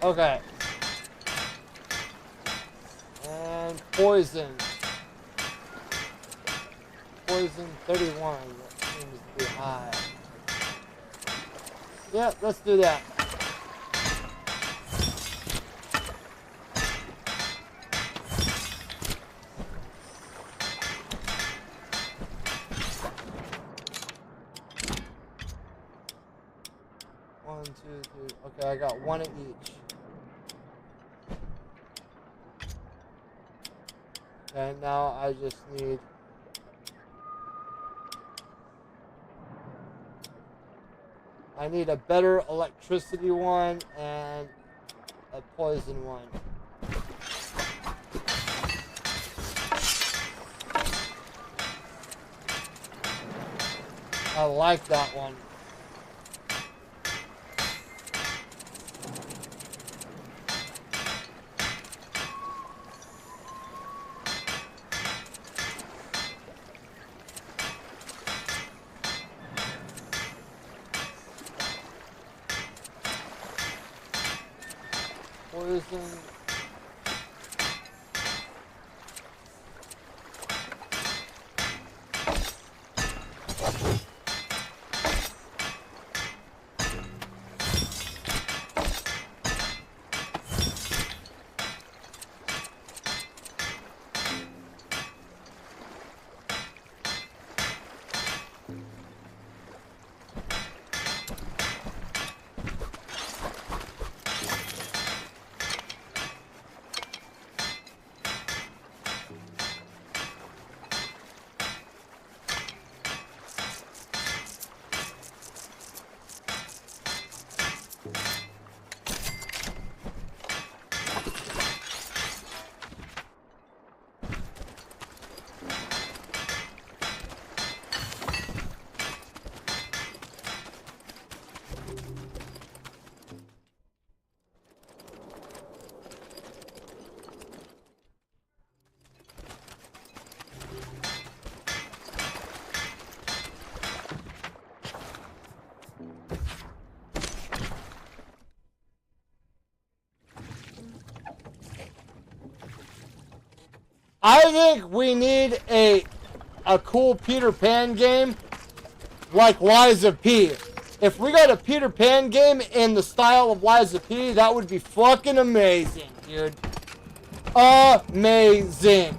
Okay. And poison. Poison 31. That seems to be high. Yeah, let's do that. One, two, three. Okay, I got one of each. And now I just need a better electricity one and a poison one. I like that one. Poison. I think we need a cool Peter Pan game like Lies of P. If we got a Peter Pan game in the style of Lies of P, that would be fucking amazing, dude. Amazing.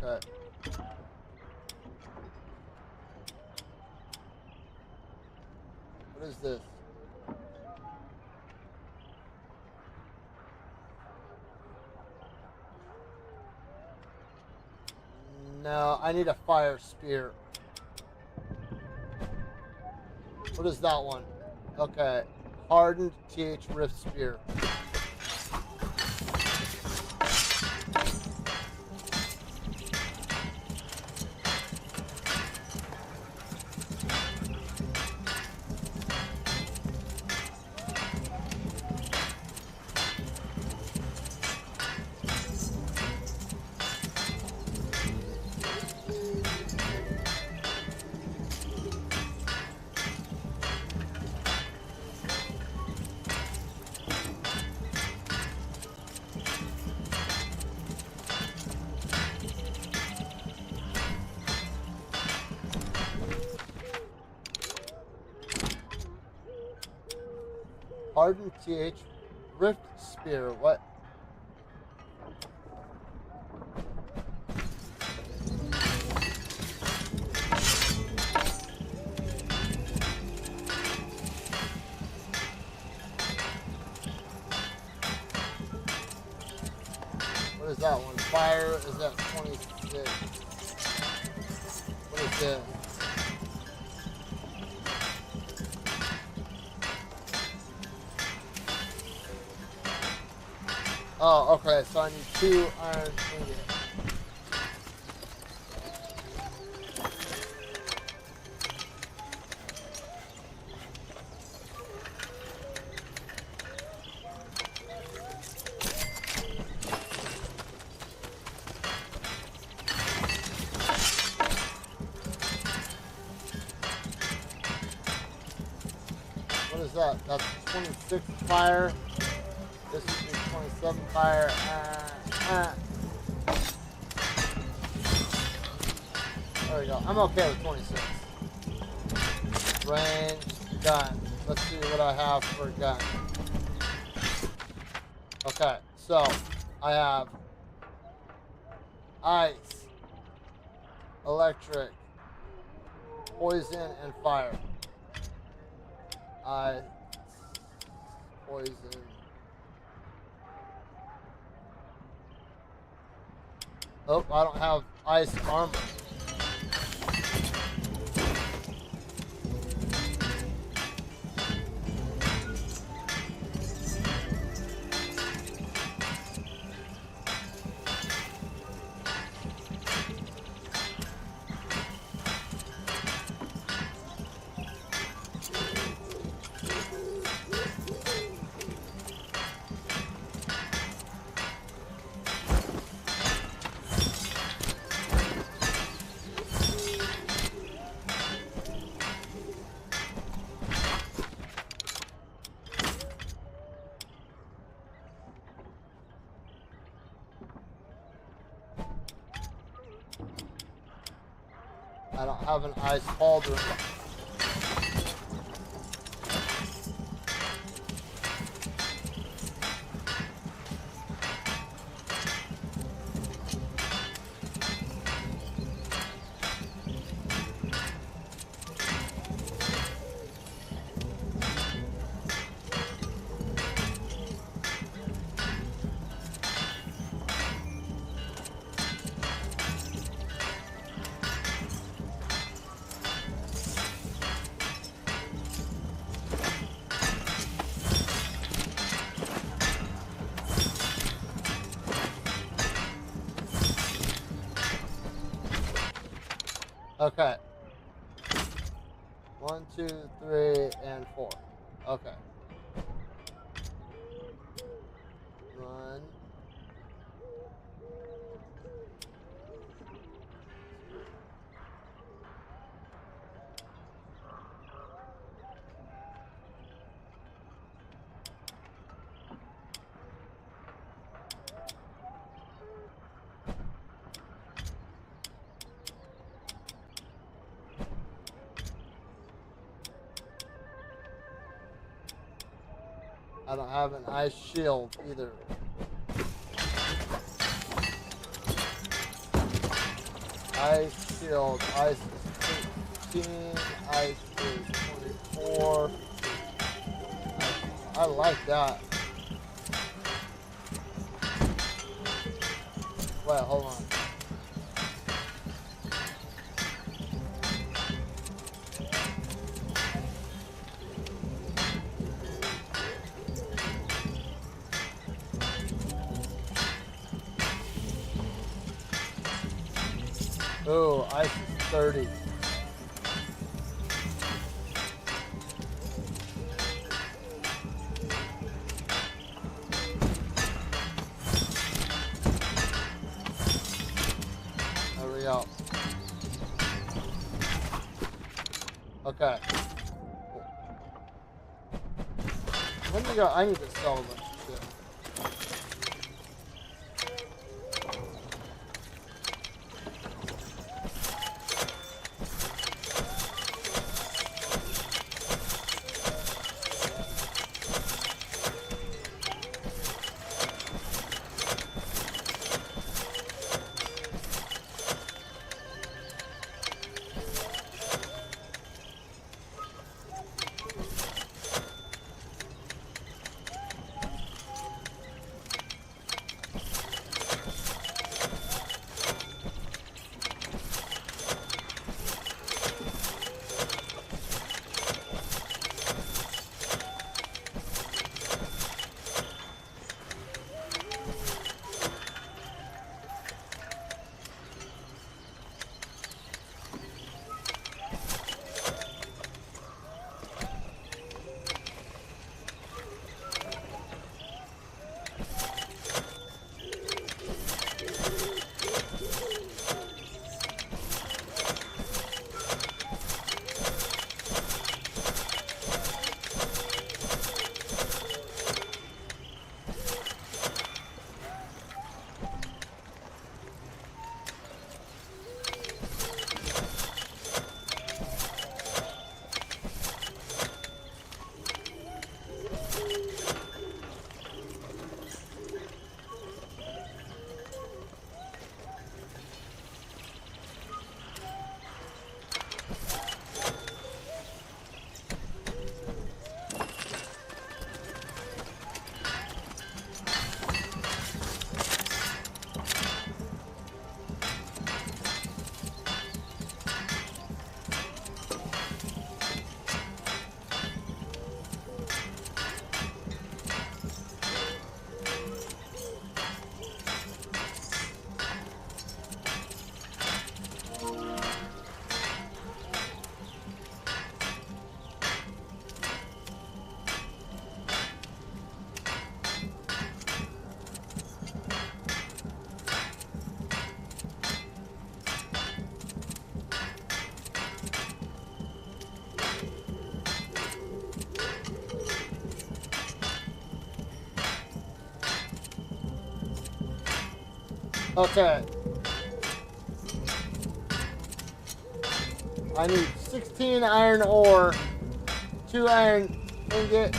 Okay. What is this? No, I need a fire spear. What is that one? Okay. Hardened TH Rift Spear. Hardened TH Rift Spear. What? What is that one? Fire is at 26. What is this? Oh, okay, so I need 2 iron ingots. What is is that? That's 26 fire. This would be 27 fire. There we go. I'm okay with 26. Range, gun. Let's see what I have for gun. Okay, so I have ice, electric, poison, and fire. Ice, poison. Oh, I don't have ice armor. I don't have an ice pauldron. Okay. 1, 2, 3, and 4. Okay. Run. I don't have an ice shield either. Ice shield. Ice is 15. Ice is 24. I like that. Wait, hold on. Ooh, ice is 30. There we go. Okay. When do you go? I need to sell a bunch of shit. Okay. I need 16 iron ore, 2 iron ingot.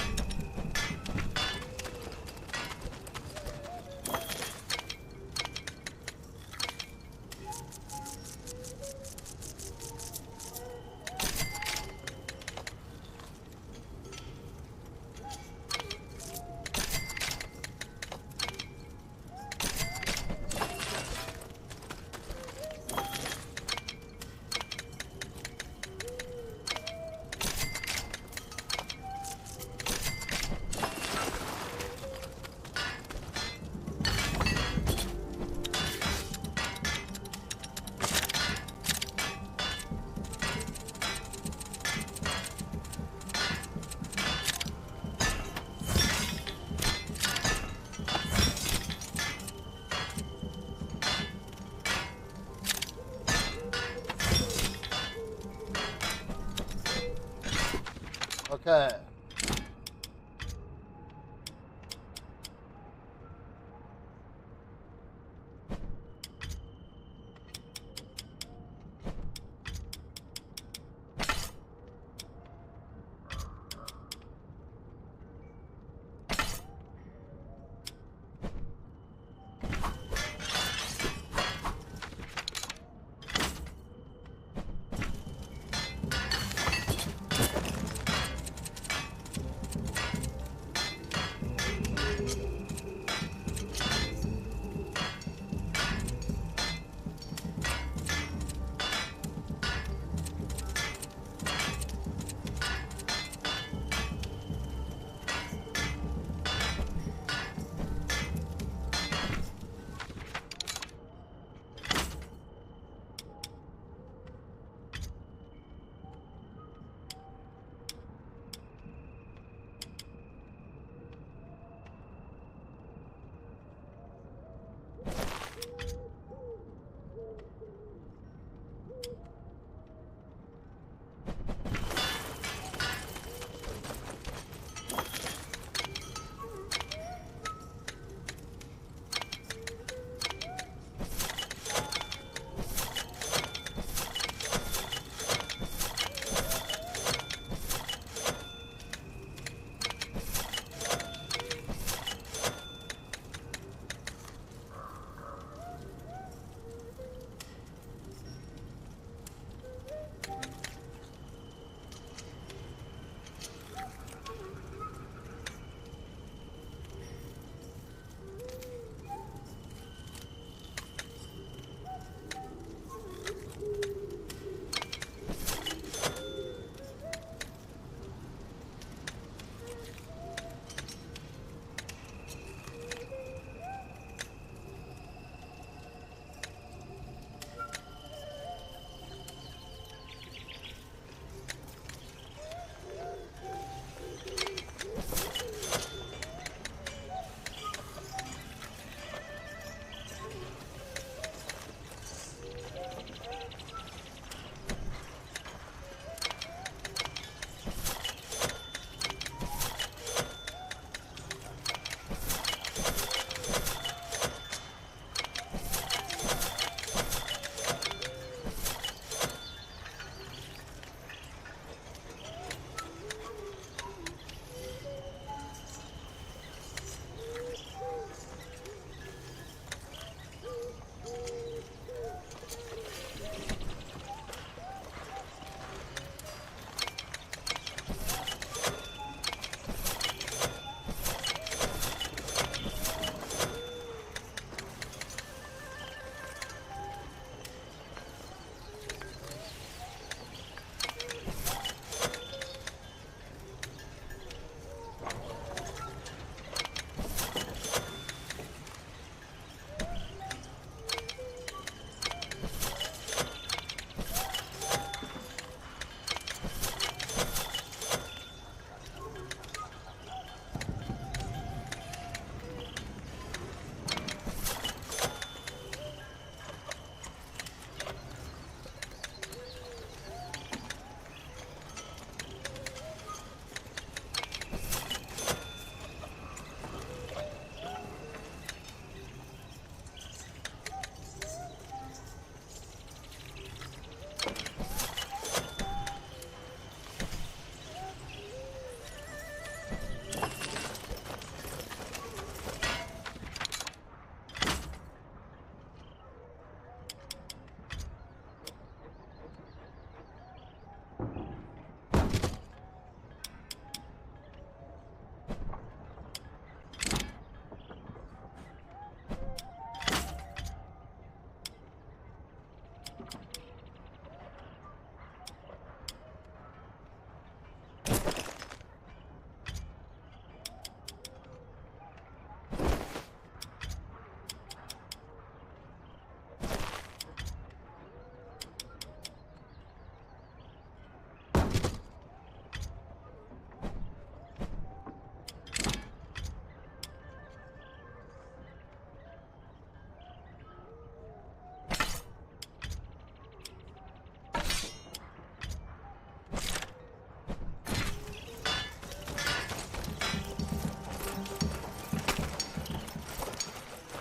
Okay.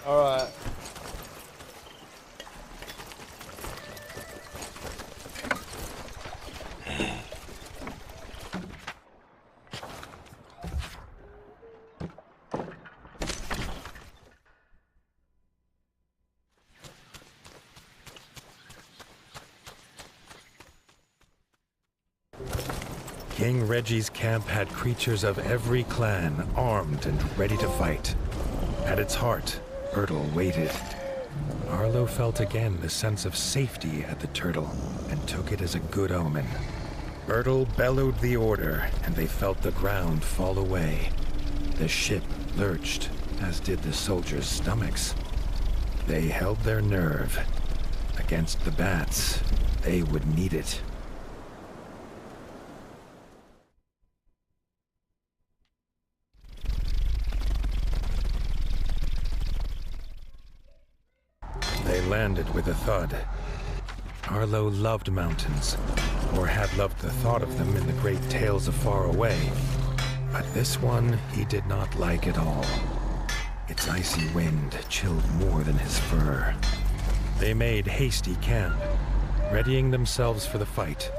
Alright. King Reggie's camp had creatures of every clan, armed and ready to fight. At its heart, Ertl waited. Arlo felt again the sense of safety at the turtle, and took it as a good omen. Ertl bellowed the order, and they felt the ground fall away. The ship lurched, as did the soldiers' stomachs. They held their nerve. Against the bats, they would need it. They landed with a thud. Arlo loved mountains, or had loved the thought of them in the great tales of far away. But this one he did not like at all. Its icy wind chilled more than his fur. They made hasty camp, readying themselves for the fight.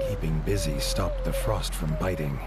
Keeping busy stopped the frost from biting.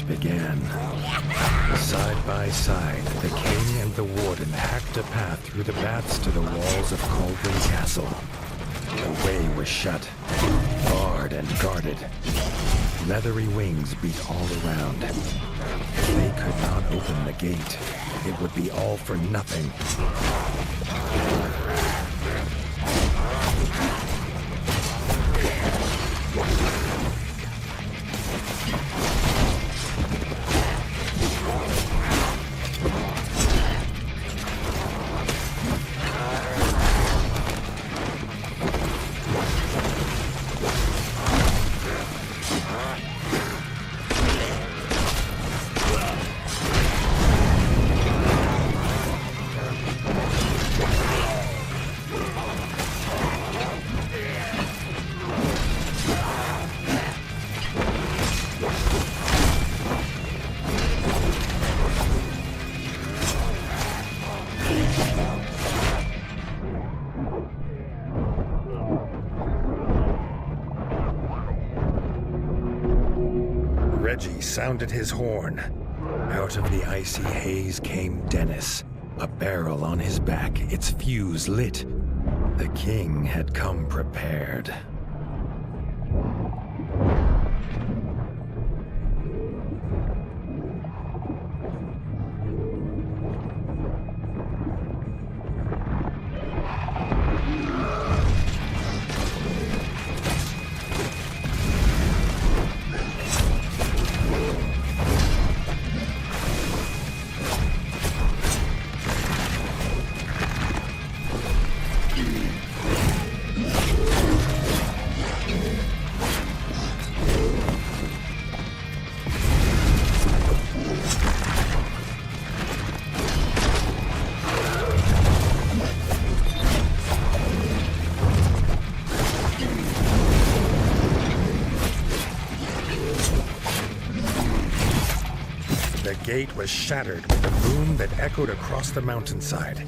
began. Side by side, the king and the warden hacked a path through the baths to the walls of Cauldron Castle. The way was shut, barred and guarded. Leathery wings beat all around. If they could not open the gate, it would be all for nothing. Reggie sounded his horn. Out of the icy haze came Dennis, a barrel on his back, its fuse lit. The king had come prepared. The gate was shattered with a boom that echoed across the mountainside.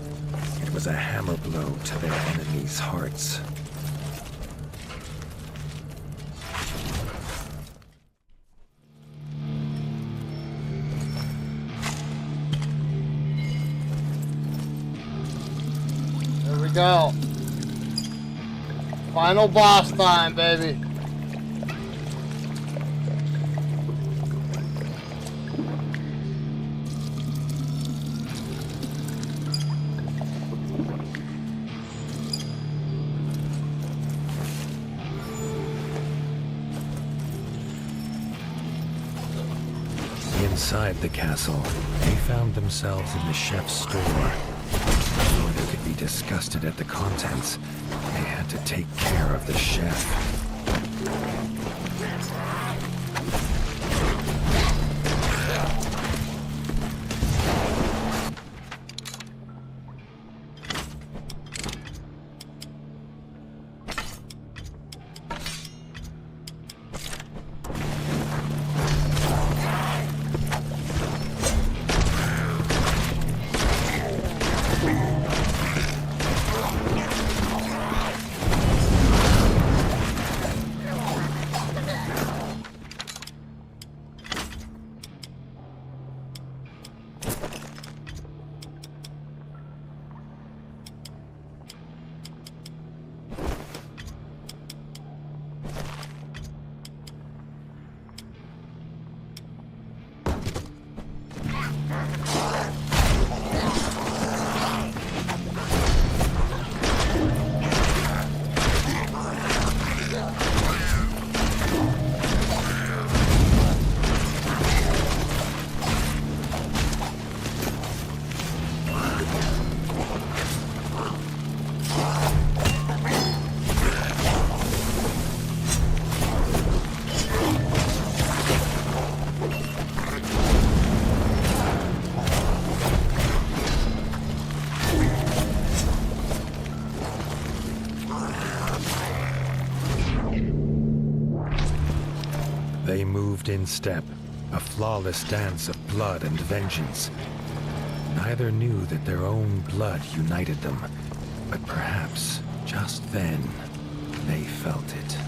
It was a hammer blow to their enemies' hearts. There we go. Final boss time, baby. Inside the castle, they found themselves in the chef's store. Before they could be disgusted at the contents, they had to take care of the chef. They moved in step, a flawless dance of blood and vengeance. Neither knew that their own blood united them, but perhaps, just then, they felt it.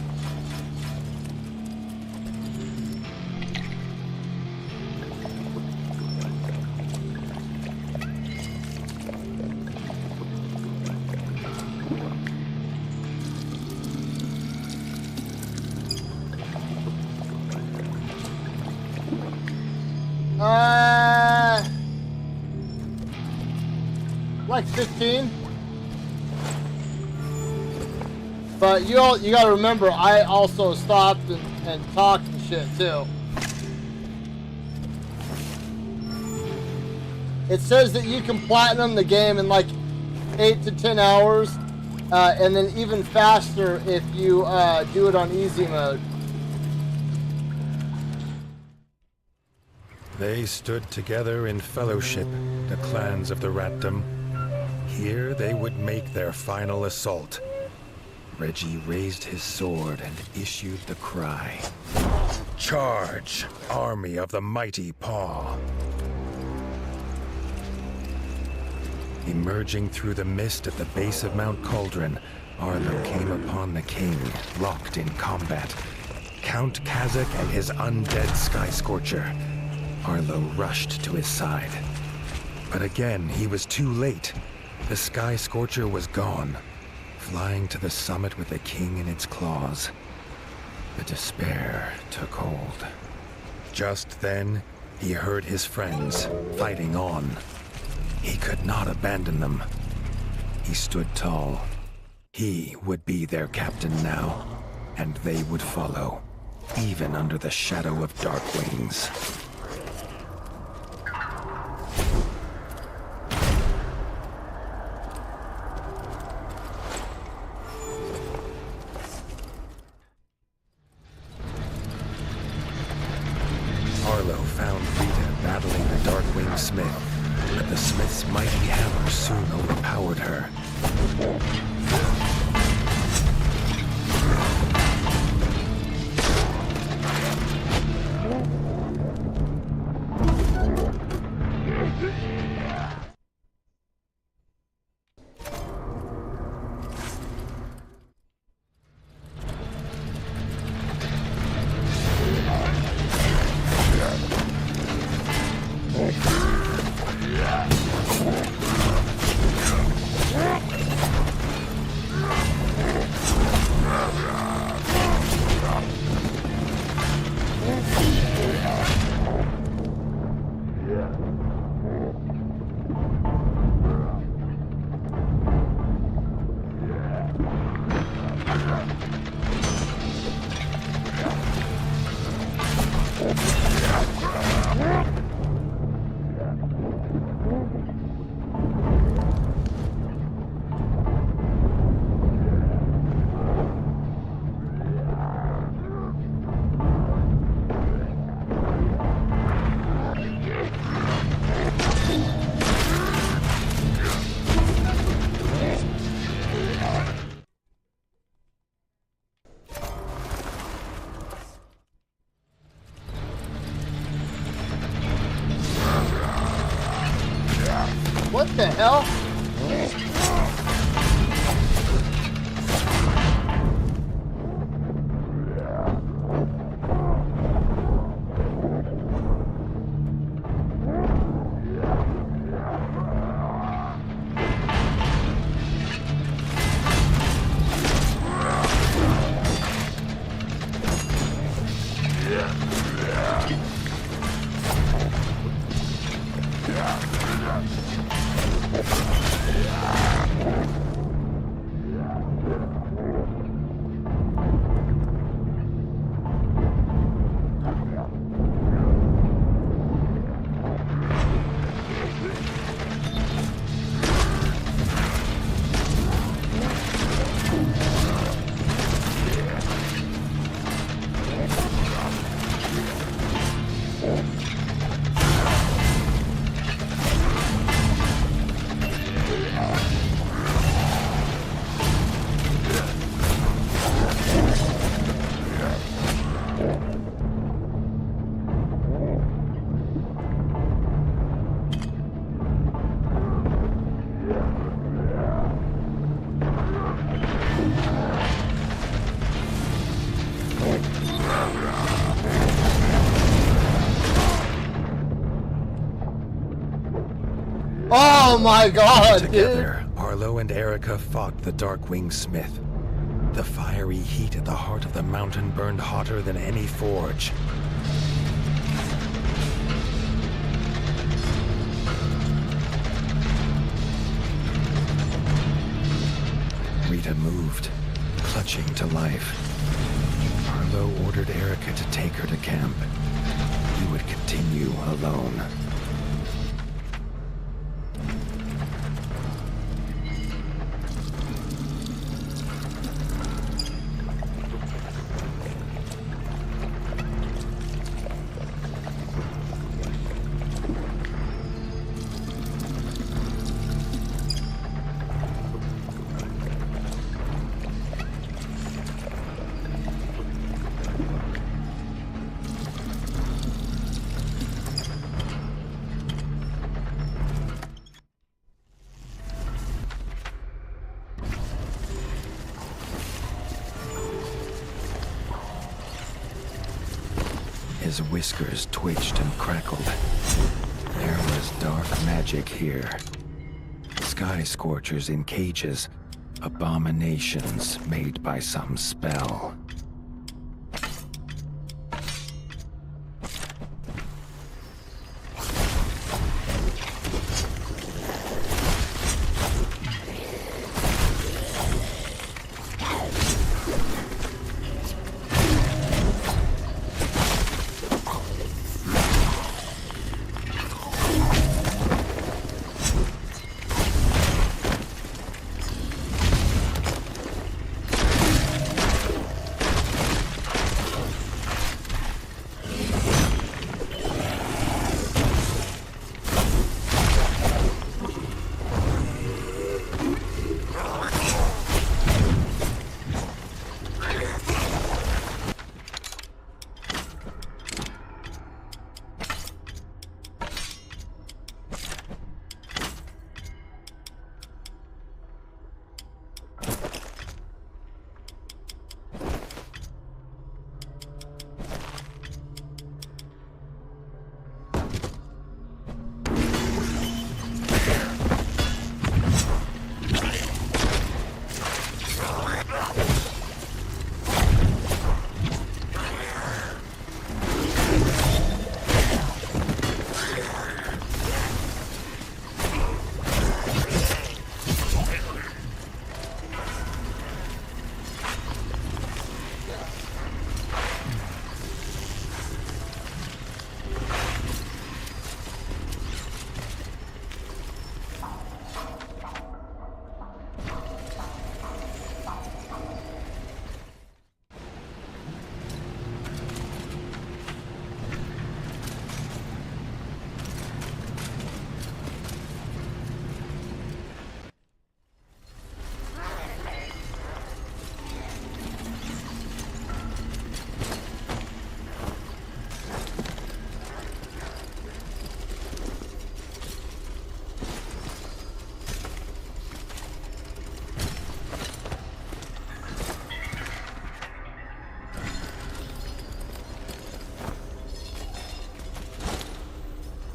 Like 15. But you gotta remember, I also stopped and talked and shit too. It says that you can platinum the game in like 8 to 10 hours, and then even faster if you do it on easy mode. They stood together in fellowship, the clans of the Ratdom. Here they would make their final assault. Reggie raised his sword and issued the cry. Charge, army of the mighty Paw! Emerging through the mist at the base of Mount Cauldron, Arlo came upon the king, locked in combat. Count Kazakh and his undead Sky Scorcher. Arlo rushed to his side. But again, he was too late. The Sky Scorcher was gone, flying to the summit with the king in its claws. The despair took hold. Just then, he heard his friends fighting on. He could not abandon them. He stood tall. He would be their captain now, and they would follow, even under the shadow of Dark Wings. Arlo found Rita battling the Darkwing Smith, but the Smith's mighty hammer soon overpowered her. What the hell? Oh my god, Together, Arlo and Erica fought the Darkwing Smith. The fiery heat at the heart of the mountain burned hotter than any forge. clutching to life. Arlo ordered Erica to take her to camp. He would continue alone. His whiskers twitched and crackled. There was dark magic here. Sky scorchers in cages, abominations made by some spell.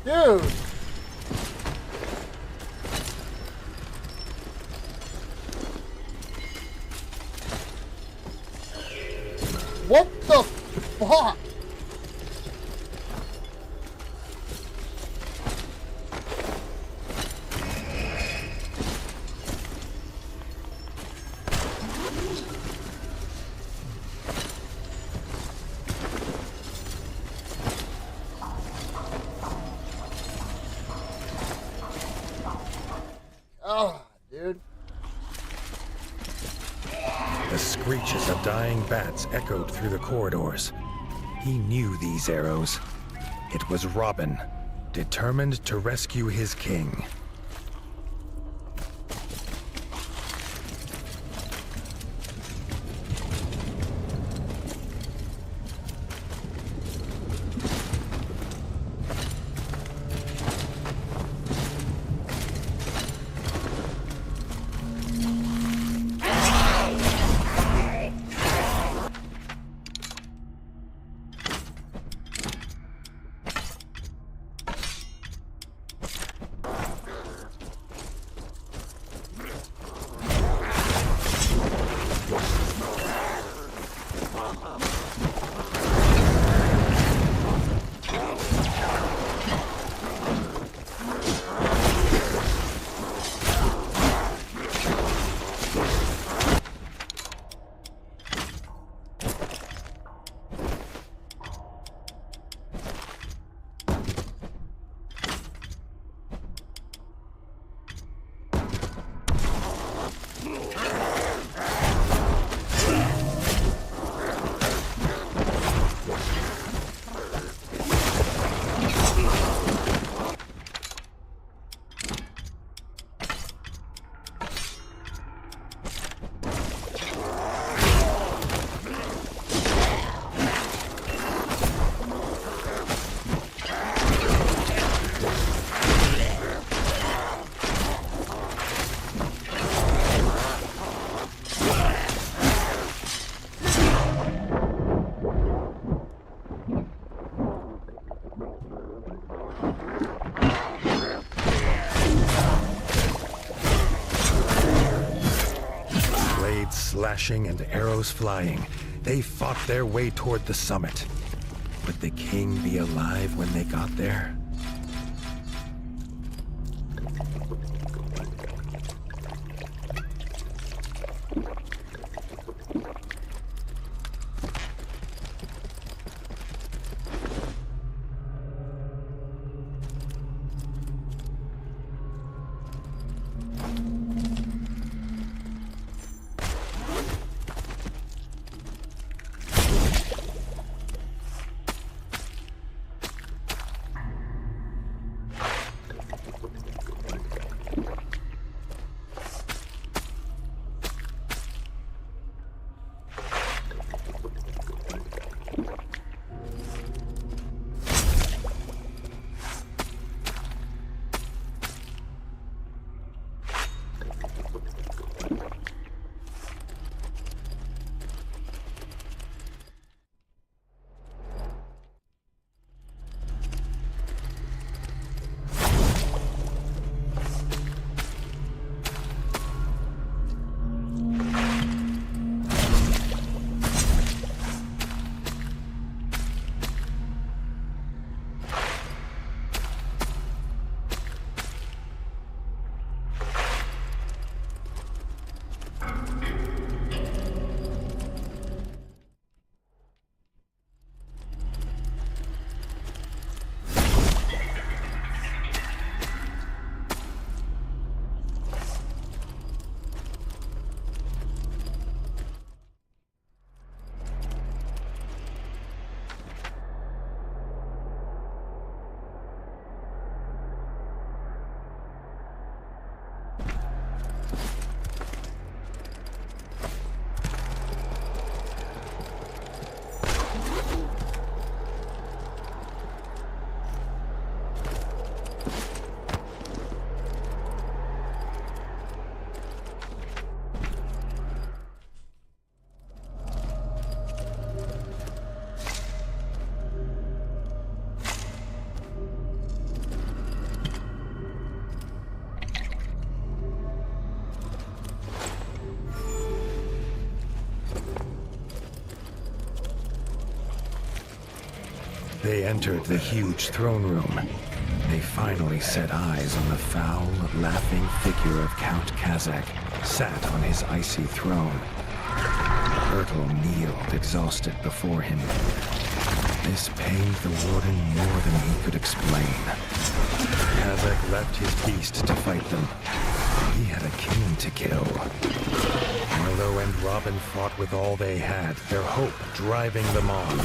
Dude! What the fuck? Oh, dude. The screeches of dying bats echoed through the corridors. He knew these arrows. It was Robin, determined to rescue his king. Blades slashing and arrows flying, they fought their way toward the summit. Would the king be alive when they got there? They entered the huge throne room. They finally set eyes on the foul, laughing figure of Count Kazak, sat on his icy throne. Ertl kneeled exhausted before him. This pained the warden more than he could explain. Kazak left his beast to fight them. He had a king to kill. Marlowe and Robin fought with all they had, their hope driving them on.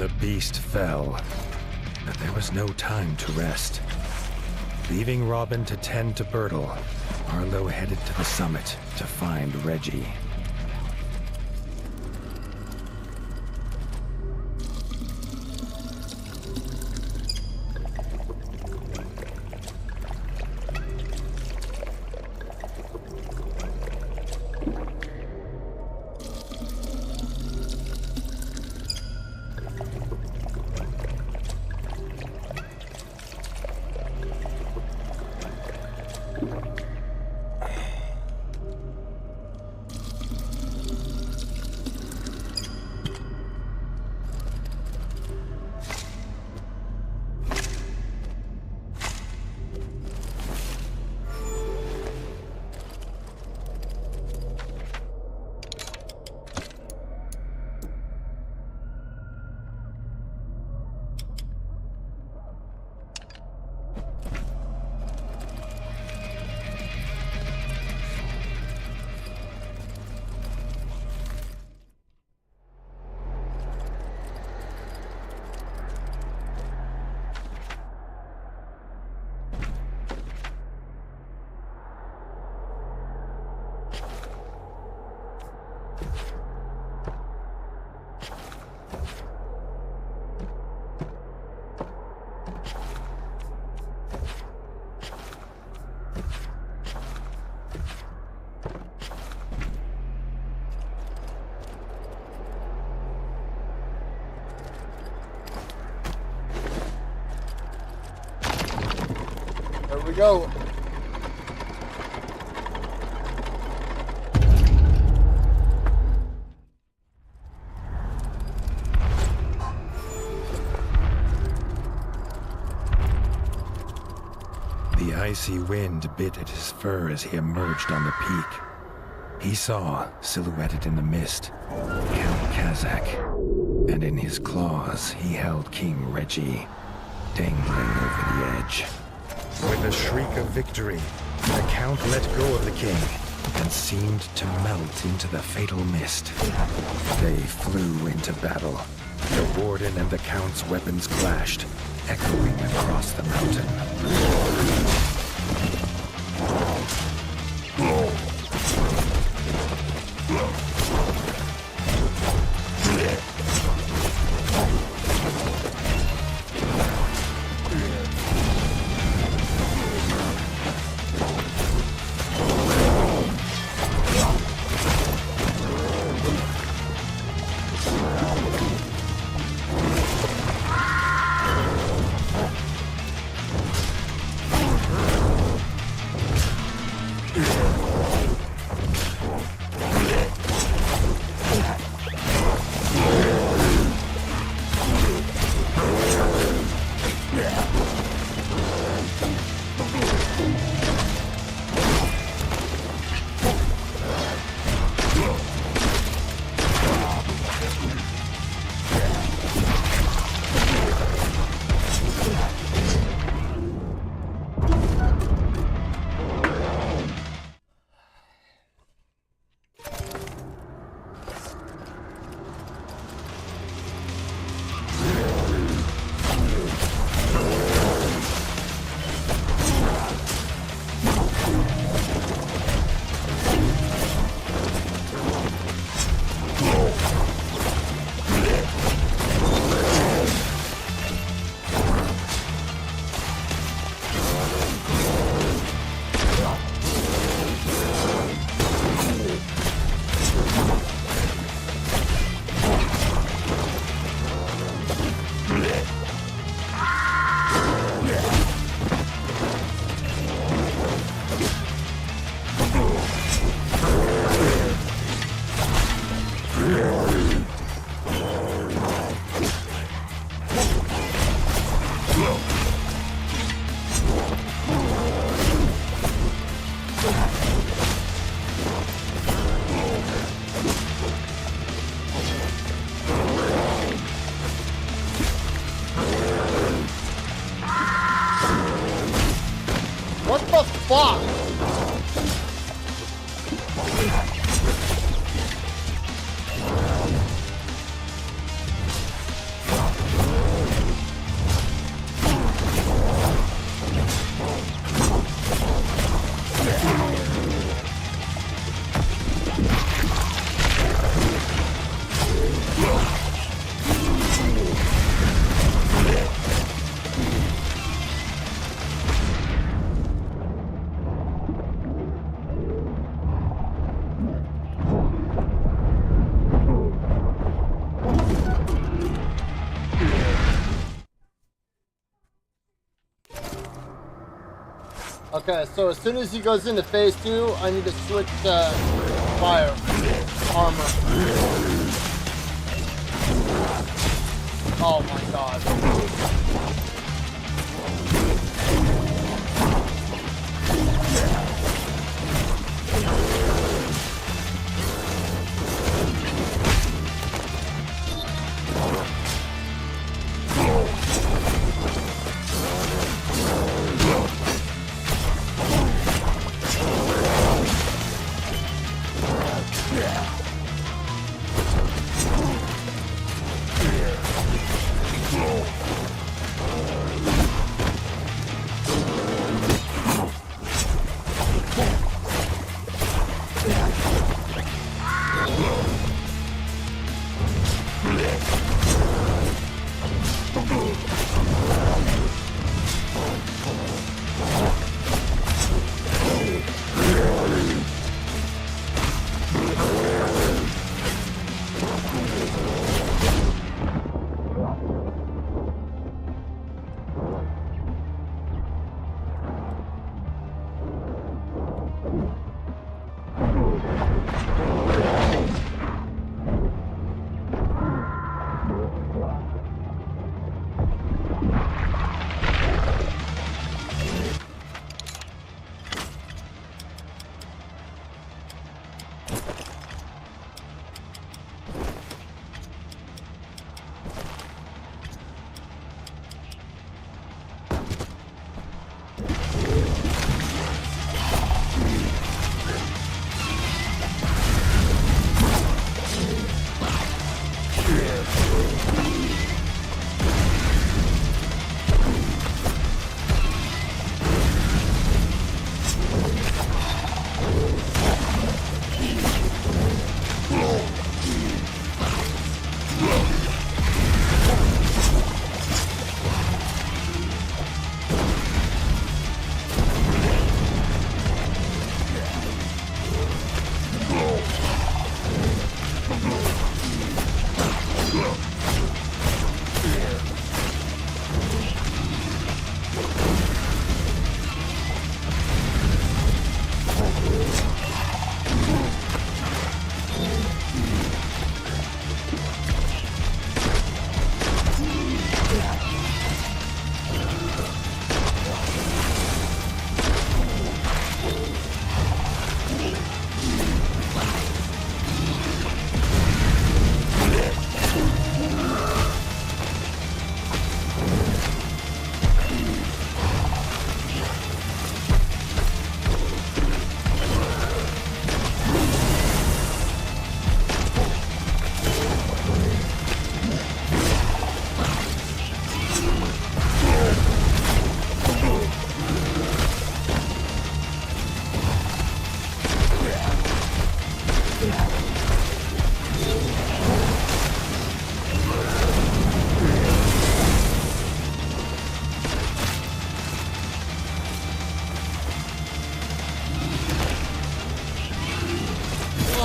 The beast fell, but there was no time to rest. Leaving Robin to tend to Bertle, Arlo headed to the summit to find Reggie. There we go. The icy wind bit at his fur as he emerged on the peak. He saw, silhouetted in the mist, Count Kazak, and in his claws he held King Reggie, dangling over the edge. With a shriek of victory, the Count let go of the king and seemed to melt into the fatal mist. They flew into battle. The Warden and the Count's weapons clashed, echoing across the mountain. Fuck! Okay, so as soon as he goes into phase 2, I need to switch to fire armor. Oh my god.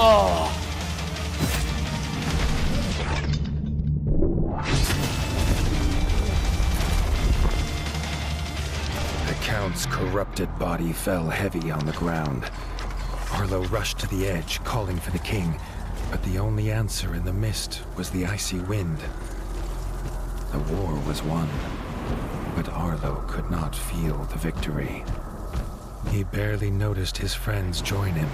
Oh. The Count's corrupted body fell heavy on the ground. Arlo rushed to the edge, calling for the king, but the only answer in the mist was the icy wind. The war was won, but Arlo could not feel the victory. He barely noticed his friends join him.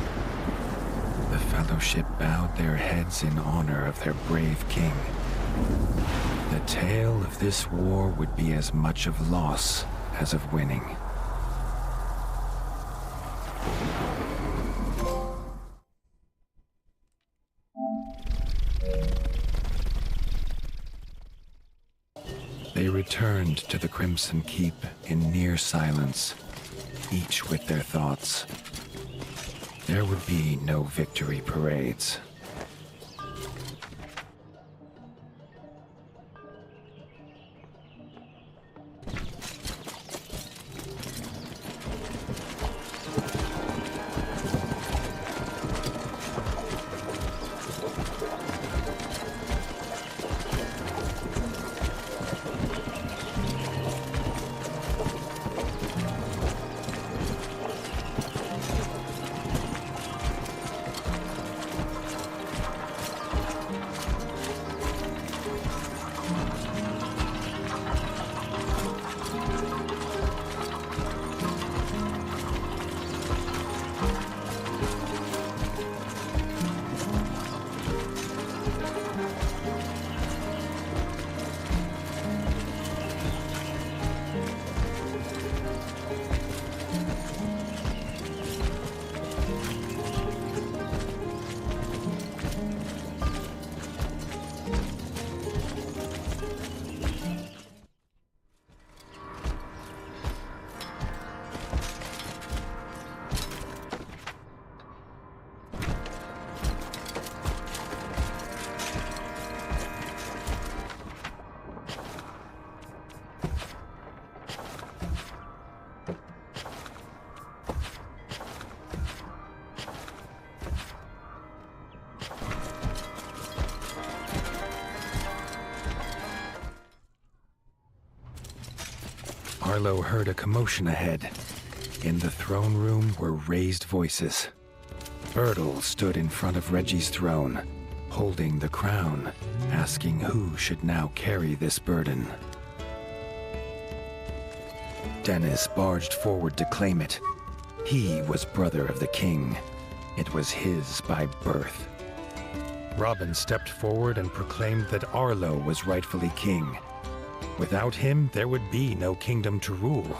The Fellowship bowed their heads in honor of their brave king. The tale of this war would be as much of loss as of winning. They returned to the Crimson Keep in near silence, each with their thoughts. There would be no victory parades. Arlo heard a commotion ahead. In the throne room were raised voices. Bertel stood in front of Reggie's throne, holding the crown, asking who should now carry this burden. Dennis barged forward to claim it. He was brother of the king. It was his by birth. Robin stepped forward and proclaimed that Arlo was rightfully king. Without him, there would be no kingdom to rule.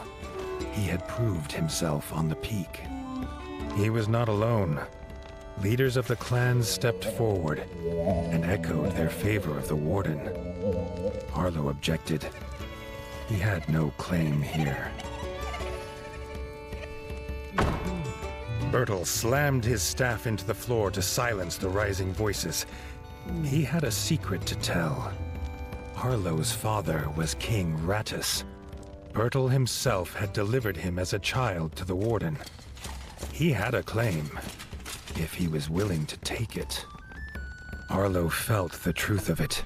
He had proved himself on the peak. He was not alone. Leaders of the clans stepped forward and echoed their favor of the warden. Arlo objected. He had no claim here. Bertel slammed his staff into the floor to silence the rising voices. He had a secret to tell. Arlo's father was King Rattus. Bertel himself had delivered him as a child to the warden. He had a claim, if he was willing to take it. Arlo felt the truth of it,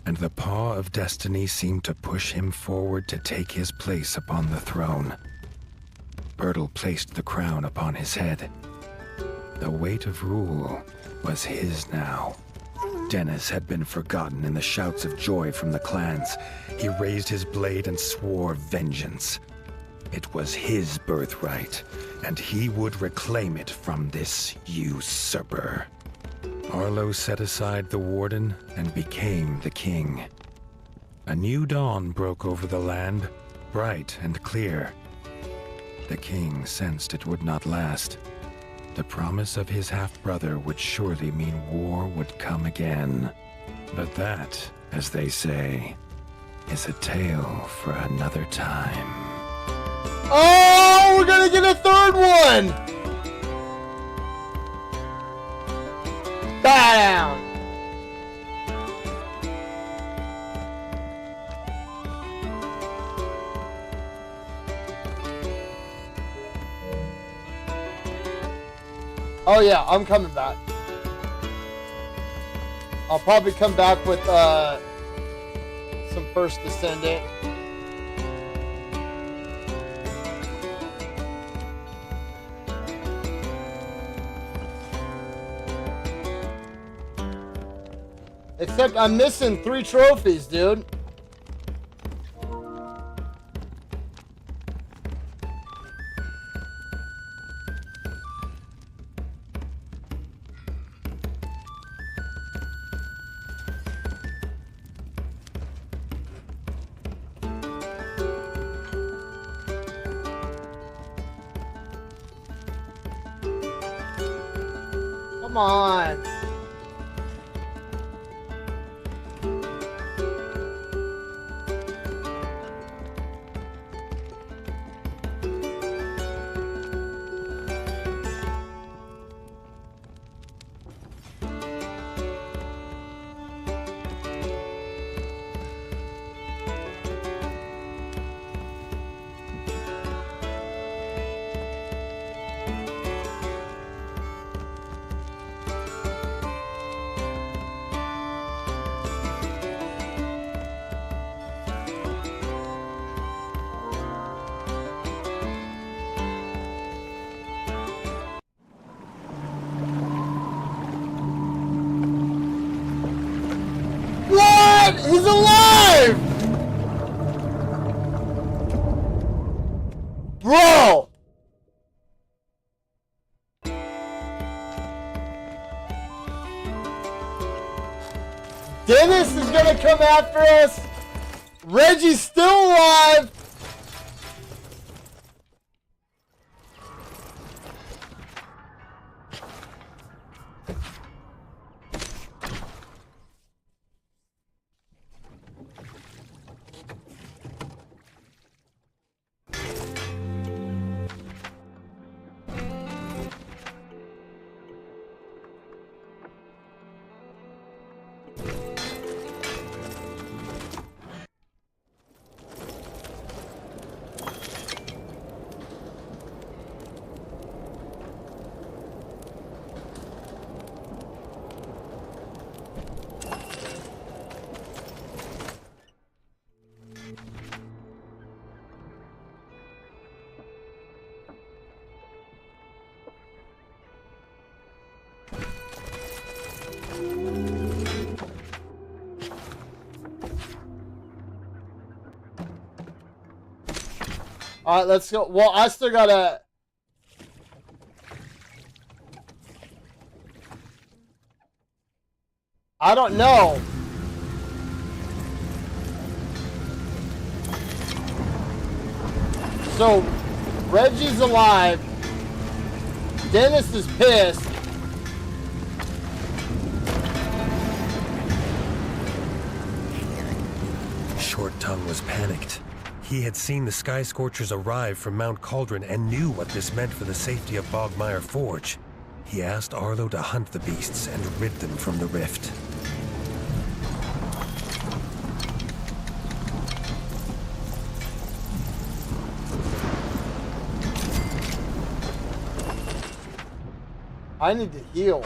and the paw of destiny seemed to push him forward to take his place upon the throne. Bertel placed the crown upon his head. The weight of rule was his now. Dennis had been forgotten in the shouts of joy from the clans. He raised his blade and swore vengeance. It was his birthright, and he would reclaim it from this usurper. Arlo set aside the warden and became the king. A new dawn broke over the land, bright and clear. The king sensed it would not last. The promise of his half-brother would surely mean war would come again. But that, as they say, is a tale for another time. Oh, we're gonna get a third one! Bow down! Oh yeah, I'm coming back. I'll probably come back with some First Descendant. Except I'm missing 3 trophies, dude. Come on. He's alive! Bro! Dennis is gonna come after us. Reggie's still alive. All right, let's go. Well, I still gotta. I don't know. So, Reggie's alive. Dennis is pissed. Short Tongue was panicked. He had seen the Sky Scorchers arrive from Mount Cauldron and knew what this meant for the safety of Bogmire Forge. He asked Arlo to hunt the beasts and rid them from the rift. I need to heal.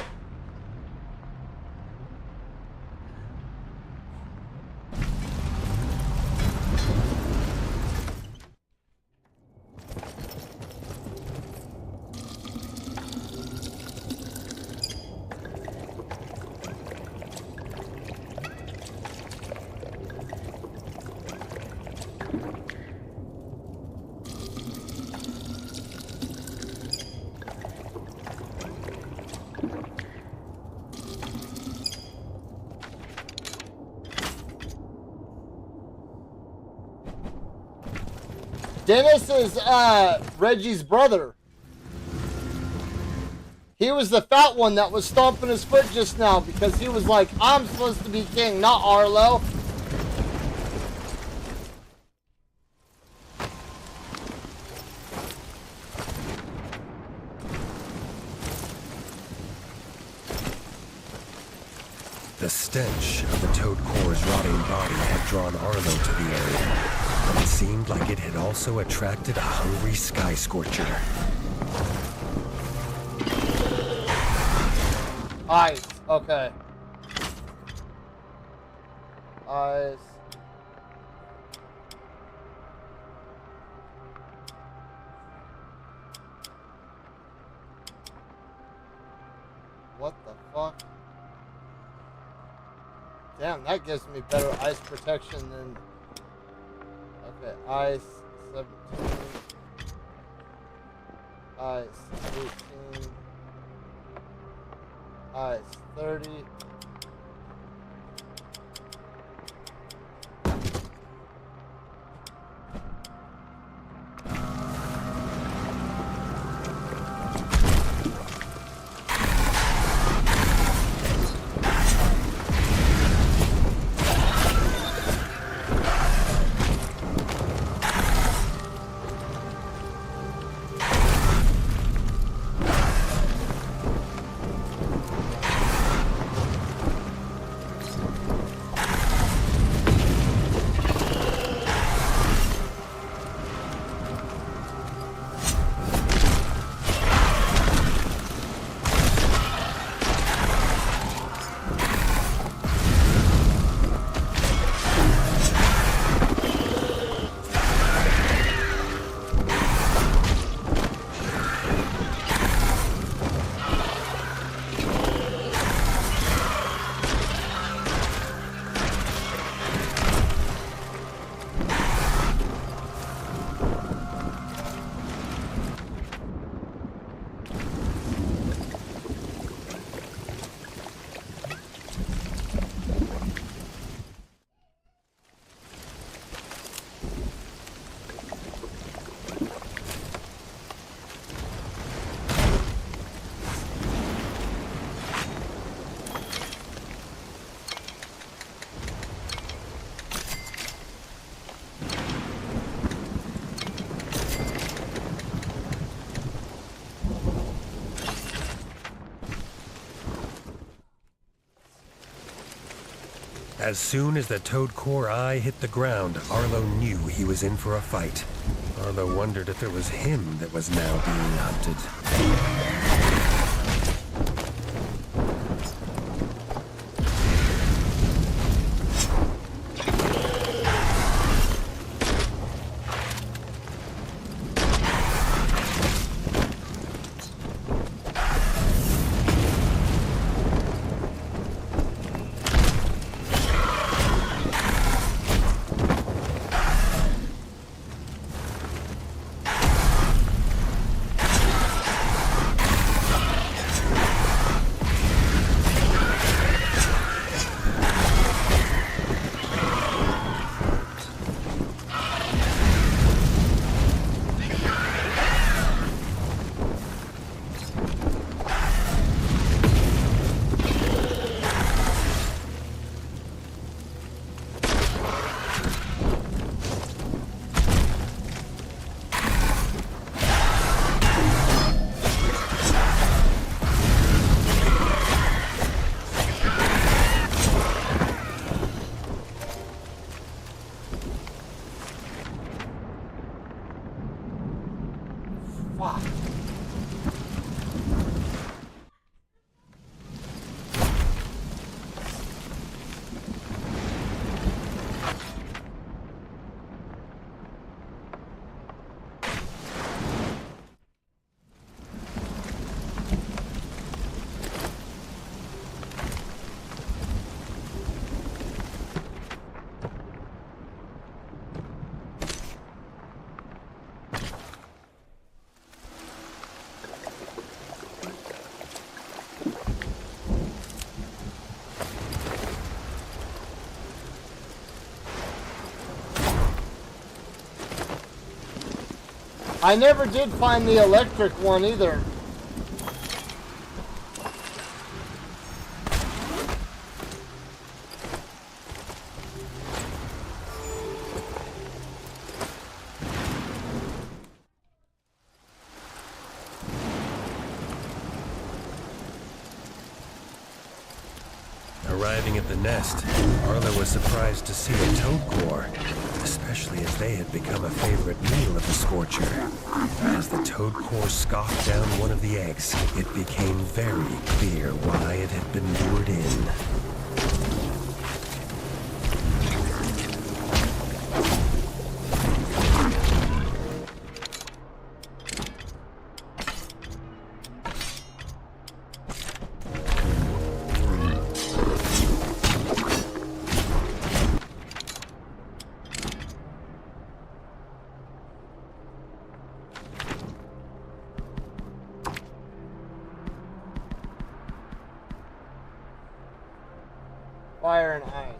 Dennis is Reggie's brother. He was the fat one that was stomping his foot just now because he was like, I'm supposed to be king, not Arlo. The stench of the Toad Core's rotting body had drawn Arlo to the area. But it seemed like it had also attracted a hungry Sky Scorcher. Ice. Okay. Ice. What the fuck? Damn, that gives me better ice protection than... Okay, ice 17. Ice 18. Ice 30. As soon as the Toad Core eye hit the ground, Arlo knew he was in for a fight. Arlo wondered if it was him that was now being hunted. I never did find the electric one either. Arriving at the nest, Arlo was surprised to see a toad core, especially as they had become a favorite meal of the Scorcher. As the toad core scoffed down one of the eggs, it became very clear why it had been lured in. Fire and ice.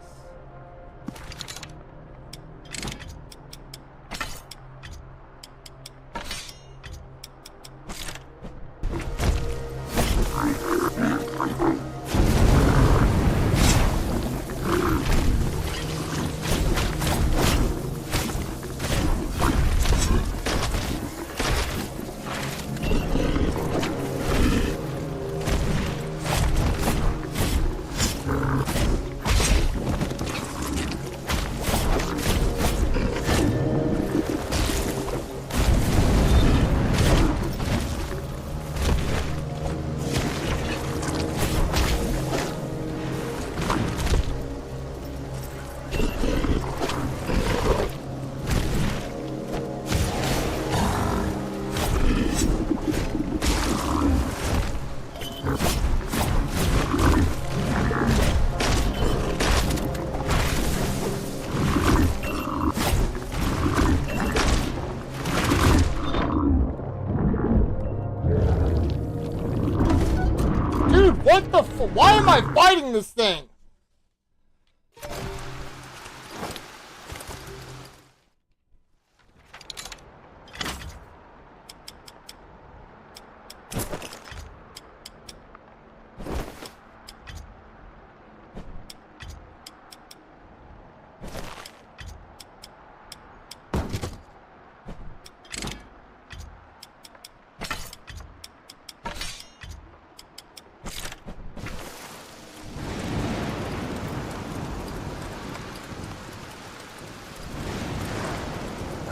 What the f- Why am I fighting this thing?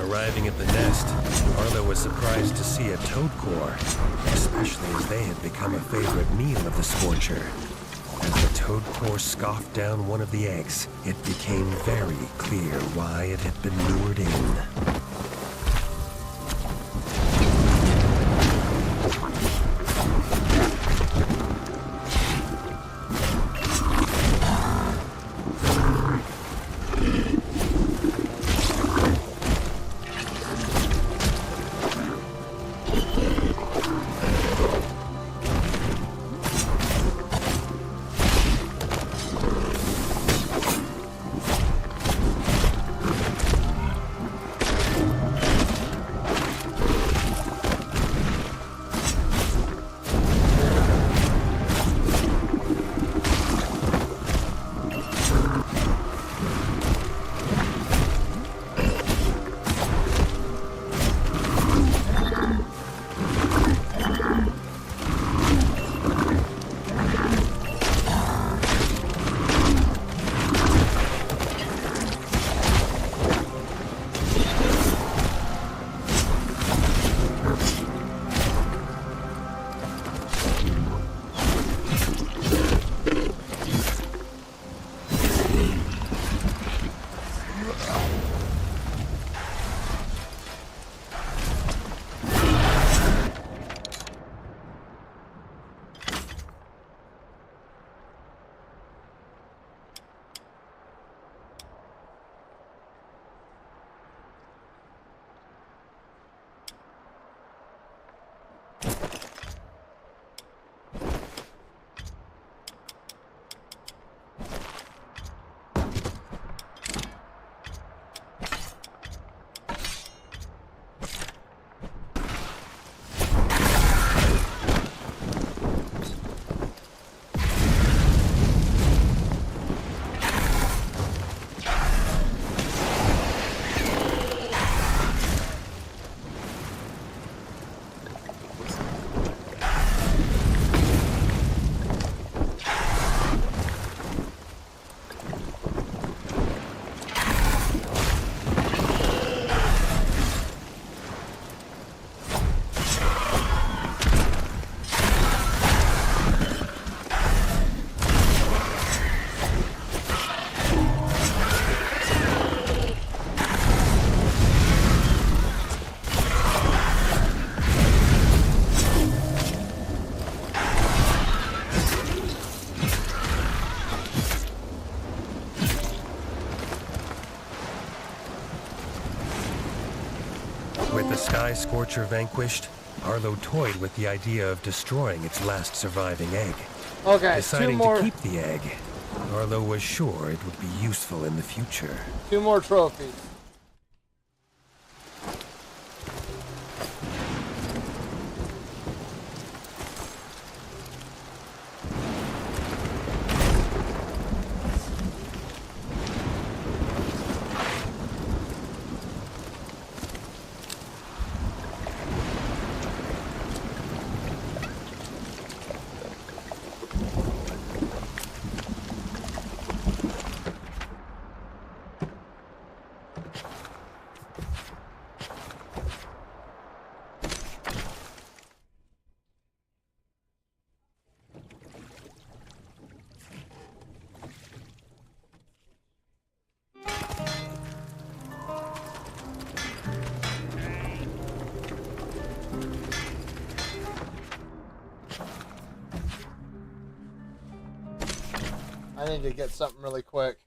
Arriving at the nest, Arlo was surprised to see a toad core, especially as they had become a favorite meal of the Scorcher. As the toad core scoffed down one of the eggs, it became very clear why it had been lured in. Sky Scorcher vanquished, Arlo toyed with the idea of destroying its last surviving egg. Okay, Deciding 2 more. to keep the egg, Arlo was sure it would be useful in the future. 2 more trophies. I need to get something really quick.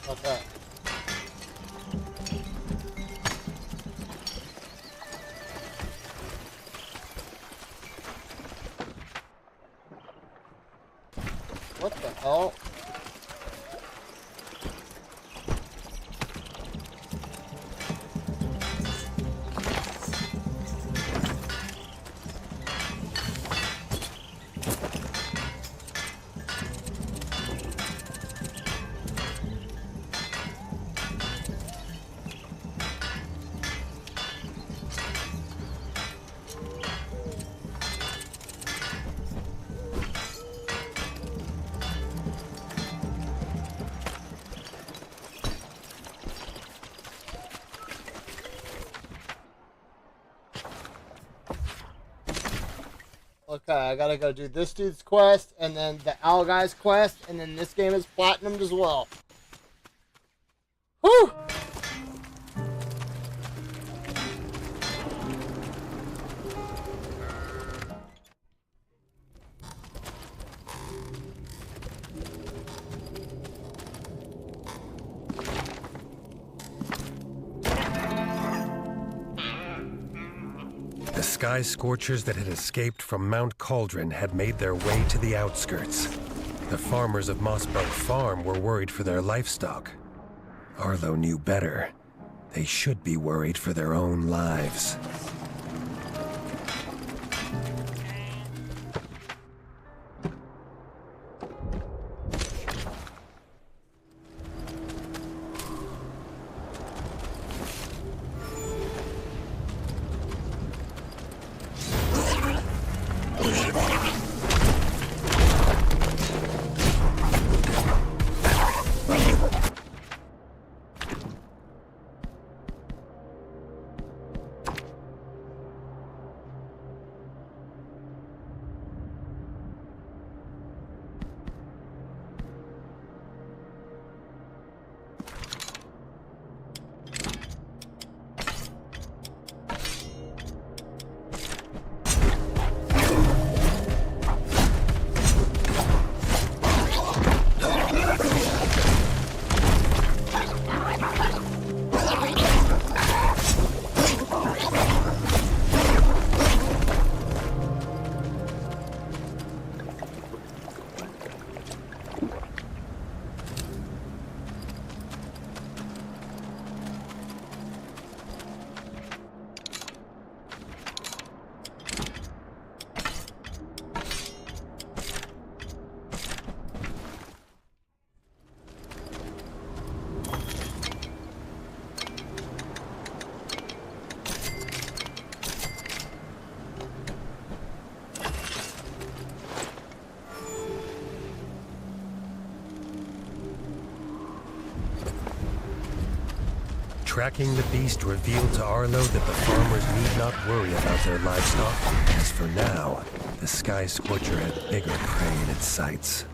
Okay. What the hell? Okay, I gotta go do this dude's quest, and then the owl guy's quest, and then this game is platinumed as well. Whew! The Sky Scorchers that had escaped from Mount Cauldron had made their way to the outskirts. The farmers of Mossbelt Farm were worried for their livestock. Arlo knew better. They should be worried for their own lives. Tracking the beast revealed to Arlo that the farmers need not worry about their livestock, as for now, the Sky Scorcher had bigger prey in its sights.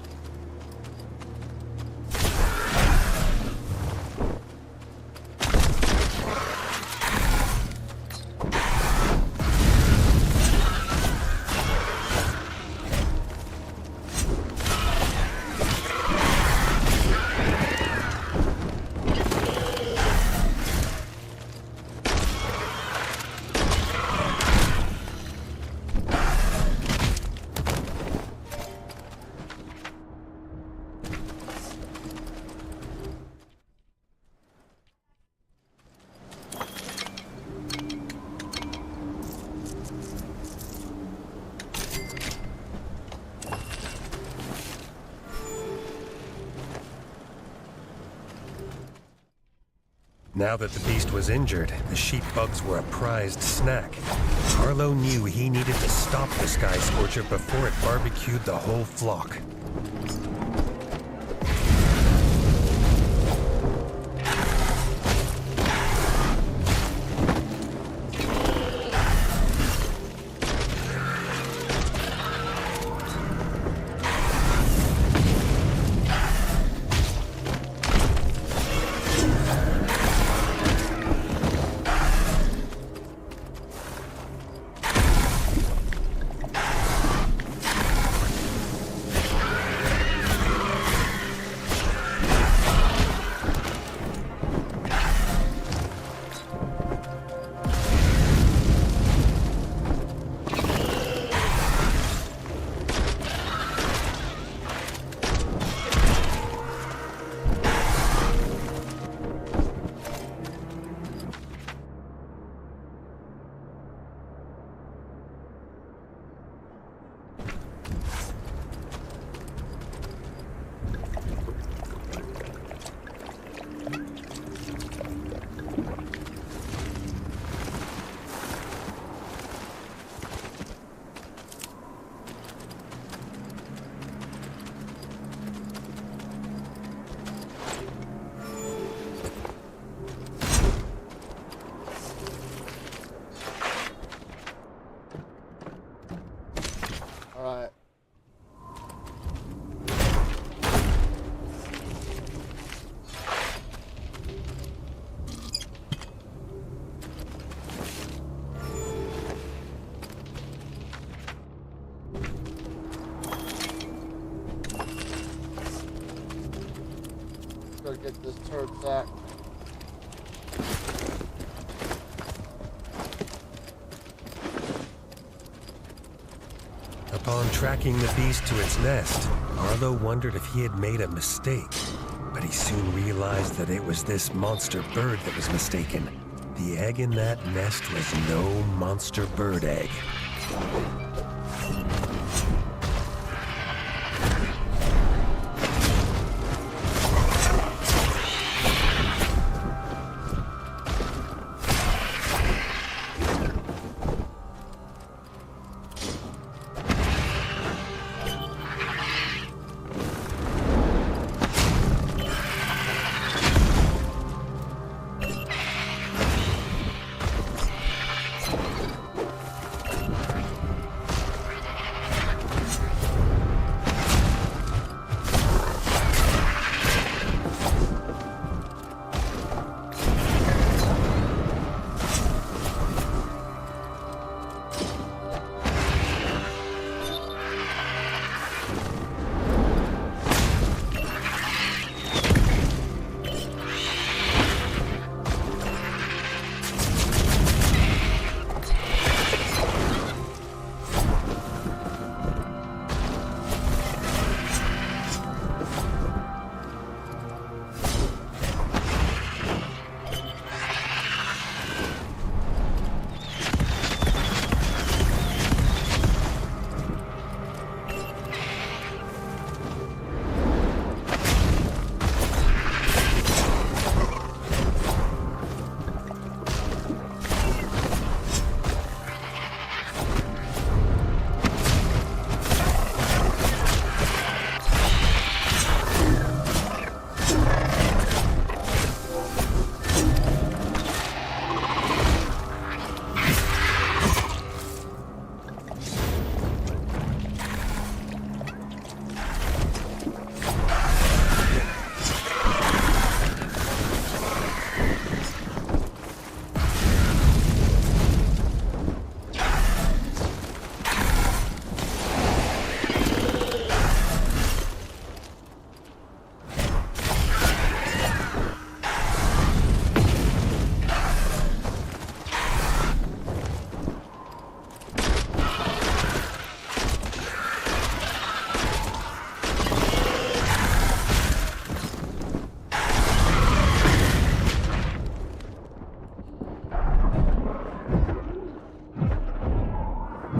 Now that the beast was injured, the sheep bugs were a prized snack. Arlo knew he needed to stop the Sky Scorcher before it barbecued the whole flock. Alright. Let's go get this turd sack. Upon tracking the beast to its nest, Arlo wondered if he had made a mistake. But he soon realized that it was this monster bird that was mistaken. The egg in that nest was no monster bird egg.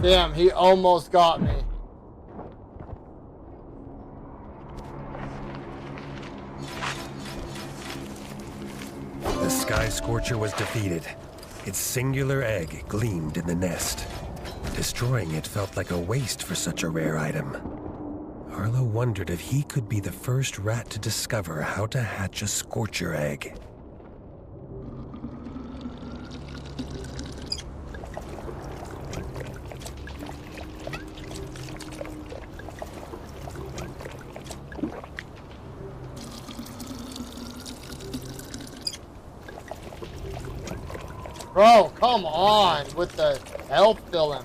Damn, he almost got me. The Sky Scorcher was defeated. Its singular egg gleamed in the nest. Destroying it felt like a waste for such a rare item. Arlo wondered if he could be the first rat to discover how to hatch a Scorcher egg. Bro, come on with the health filling.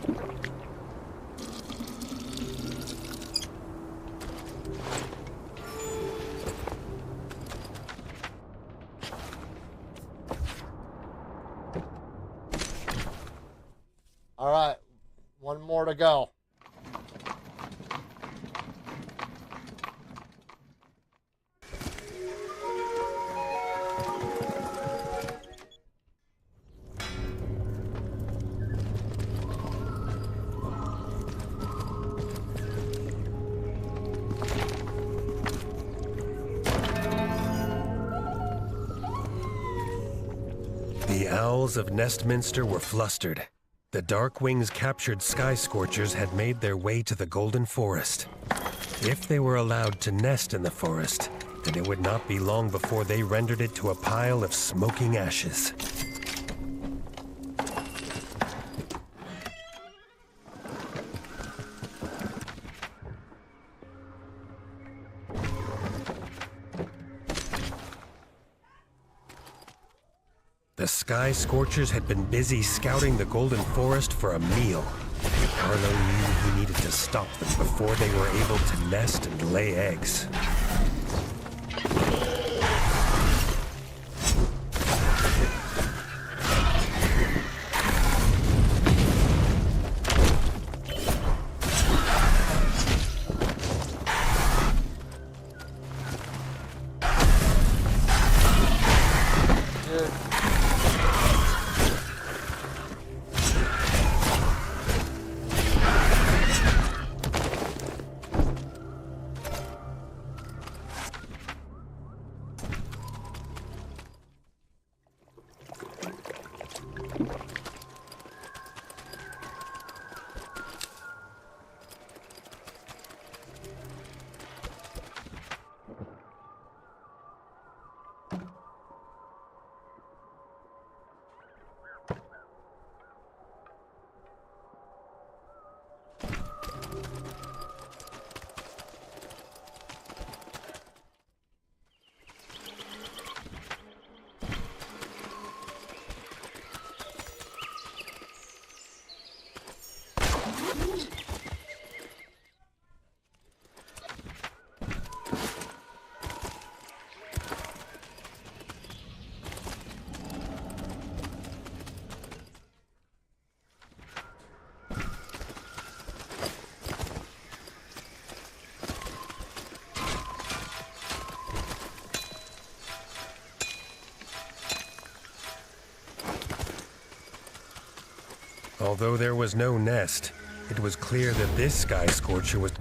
All right, one more to go. The owls of Nestminster were flustered. The Darkwings captured Sky Scorchers had made their way to the Golden Forest. If they were allowed to nest in the forest, then it would not be long before they rendered it to a pile of smoking ashes. The Sky Scorchers had been busy scouting the Golden Forest for a meal. Arlo knew he needed to stop them before they were able to nest and lay eggs. Although there was no nest, it was clear that this Sky Scorcher was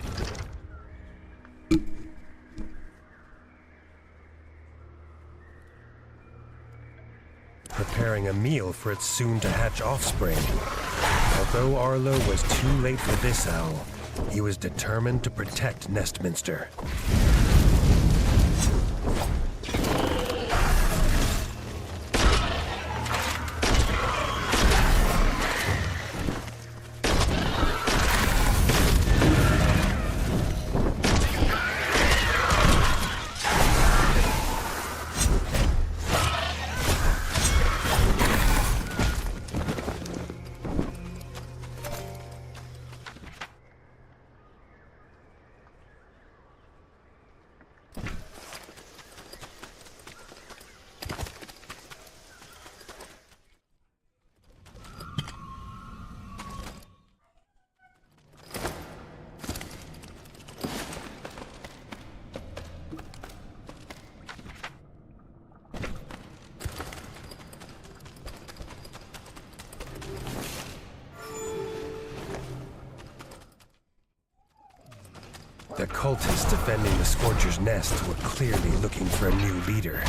preparing a meal for its soon-to-hatch offspring. Although Arlo was too late for this owl, he was determined to protect Nestminster. The cultists defending the Scorcher's nest were clearly looking for a new leader.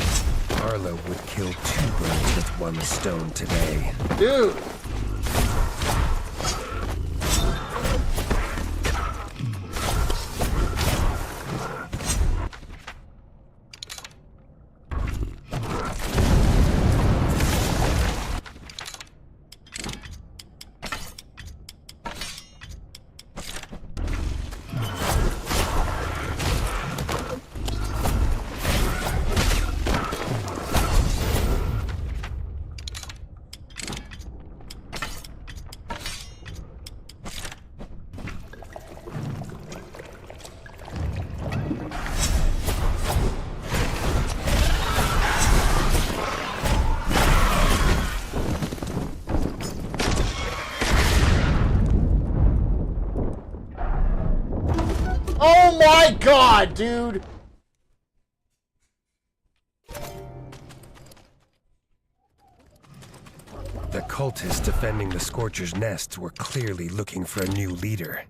Arlo would kill 2 birds with 1 stone today. Dude! Oh my god, dude! The cultists defending the Scorcher's nest were clearly looking for a new leader.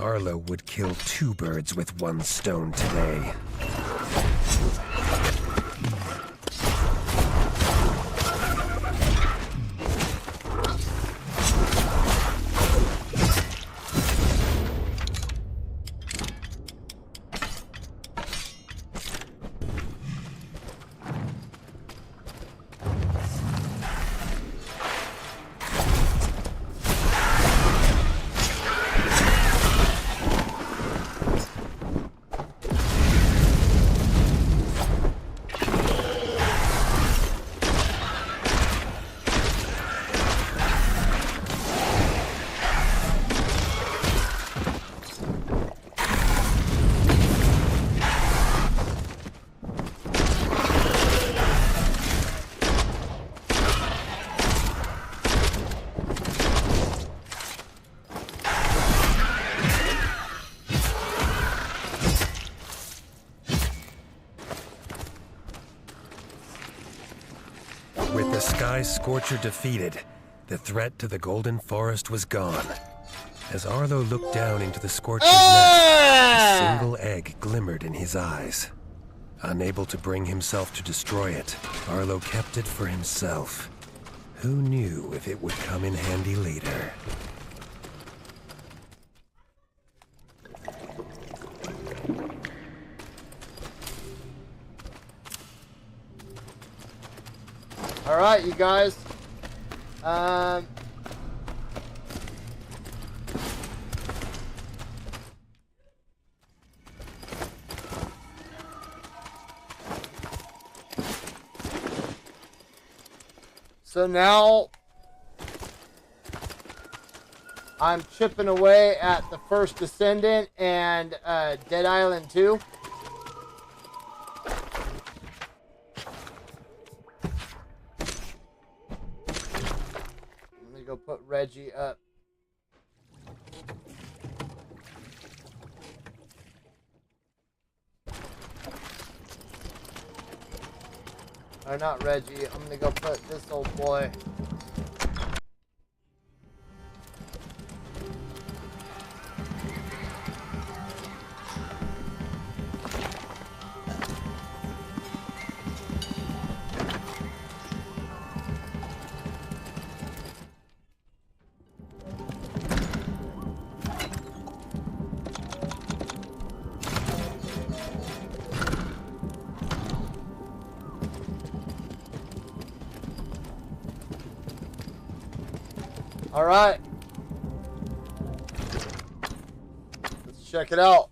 Arlo would kill 2 birds with 1 stone today. With the Sky Scorcher defeated, the threat to the Golden Forest was gone. As Arlo looked down into the Scorcher's nest, a single egg glimmered in his eyes. Unable to bring himself to destroy it, Arlo kept it for himself. Who knew if it would come in handy later? All right, you guys. So now I'm chipping away at the first Descendant and Dead Island 2. Go put Reggie up. Or not Reggie. I'm gonna go put this old boy. All right. Let's check it out.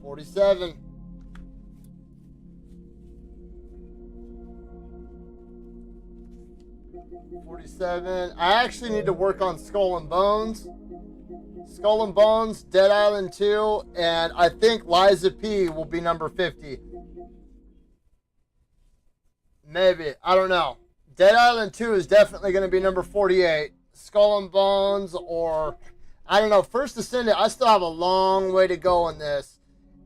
$47. 47. I actually need to work on Skull and Bones. Skull and Bones, Dead Island 2, and I think Liza P will be number 50. Maybe. I don't know. Dead Island 2 is definitely going to be number 48. Skull and Bones, or I don't know. First Ascendant, I still have a long way to go on this.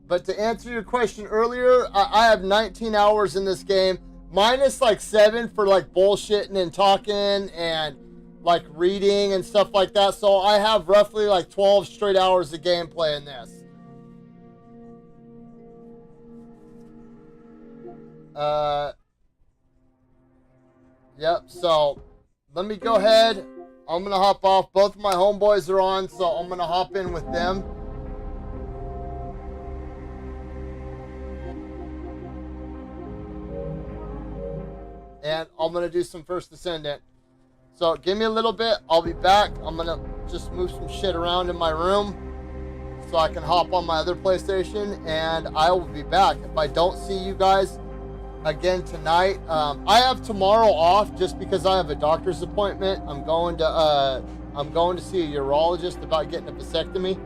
But to answer your question earlier, I have 19 hours in this game, minus like 7 for like bullshitting and talking and like reading and stuff like that. So I have roughly like 12 straight hours of gameplay in this. Yep, so let me go ahead. I'm going to hop off. Both of my homeboys are on, so I'm going to hop in with them. And I'm going to do some First Ascendant. So give me a little bit. I'll be back. I'm going to just move some shit around in my room so I can hop on my other PlayStation, and I will be back. If I don't see you guys again tonight, I have tomorrow off just because I have a doctor's appointment. I'm going to see a urologist about getting a vasectomy.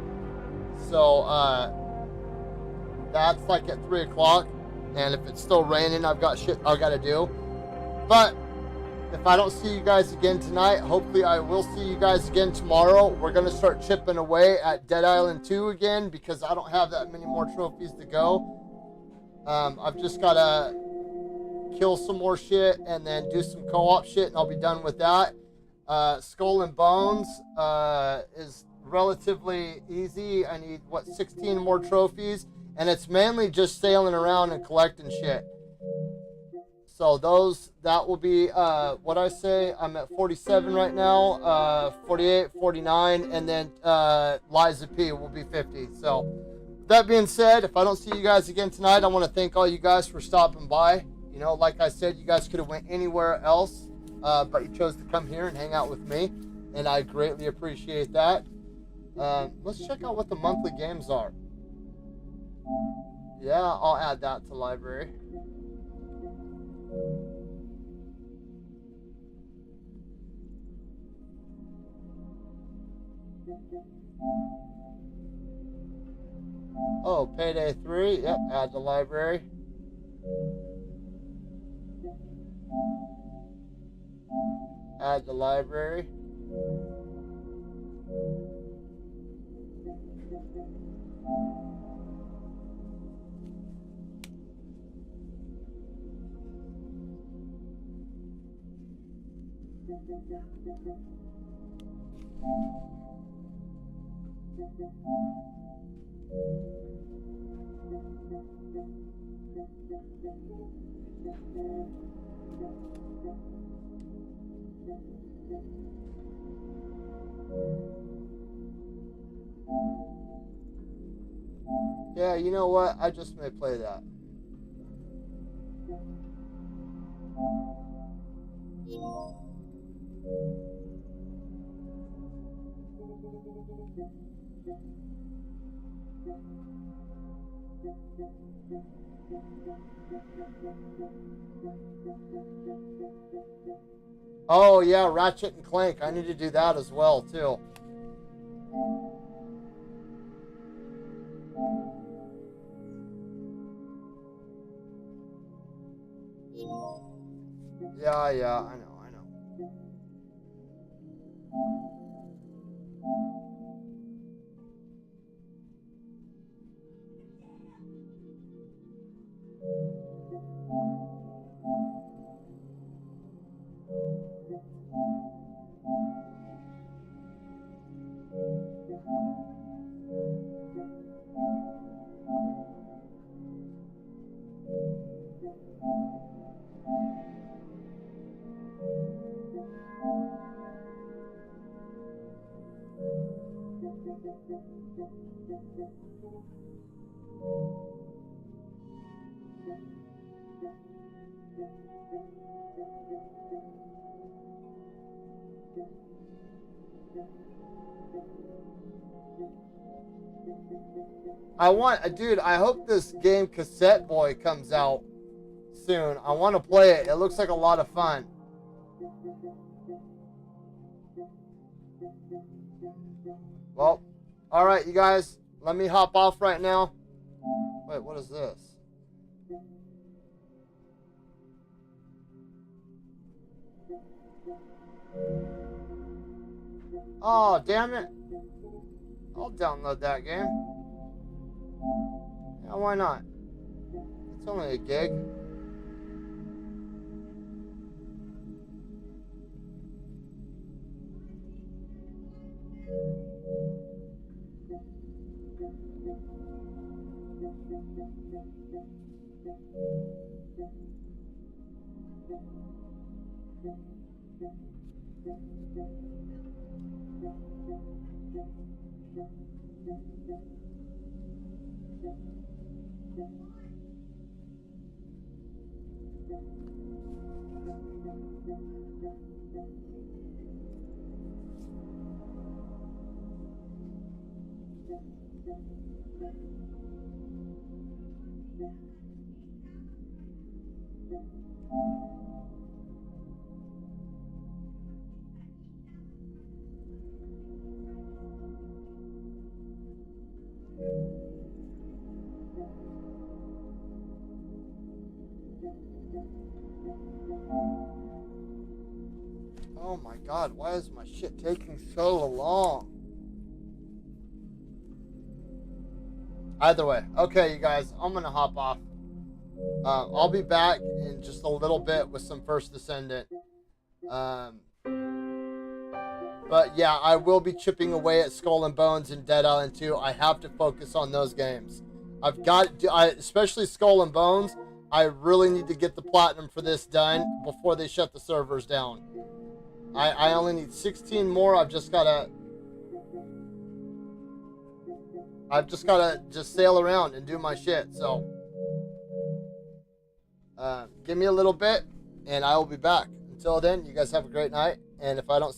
So that's like at 3 o'clock, and if it's still raining, I've got shit I gotta do. But if I don't see you guys again tonight, hopefully I will see you guys again tomorrow. We're going to start chipping away at Dead Island 2 again because I don't have that many more trophies to go. I've just got to kill some more shit and then do some co-op shit, and I'll be done with that. Skull and Bones is relatively easy. I need, 16 more trophies, and it's mainly just sailing around and collecting shit. So that will be, what I say, I'm at 47 right now, 48, 49, and then Liza P will be 50. So that being said, if I don't see you guys again tonight, I want to thank all you guys for stopping by. You know, like I said, you guys could have went anywhere else, but you chose to come here and hang out with me, and I greatly appreciate that. Let's check out what the monthly games are. Yeah, I'll add that to library. Oh, Payday 3. Yep, add to library. Add to library. Yeah, you know what? I just may play that. Oh yeah, Ratchet and Clank. I need to do that as well too. Yeah, I know. Dude, I hope this game Cassette Boy comes out soon. I want to play it. It looks like a lot of fun. Well, alright, you guys. Let me hop off right now. Wait, what is this? Oh, damn it. I'll download that game. Yeah, why not? It's only a gig. Oh my god, why is my shit taking so long? Either way. Okay, you guys, I'm gonna hop off. I'll be back in just a little bit with some First Descendant. But yeah, I will be chipping away at Skull and Bones and Dead Island 2. I have to focus on those games. I've got, especially Skull and Bones, I really need to get the platinum for this done before they shut the servers down. I only need 16 more. I've just gotta just sail around and do my shit. So, give me a little bit, and I will be back. Until then, you guys have a great night. And if I don't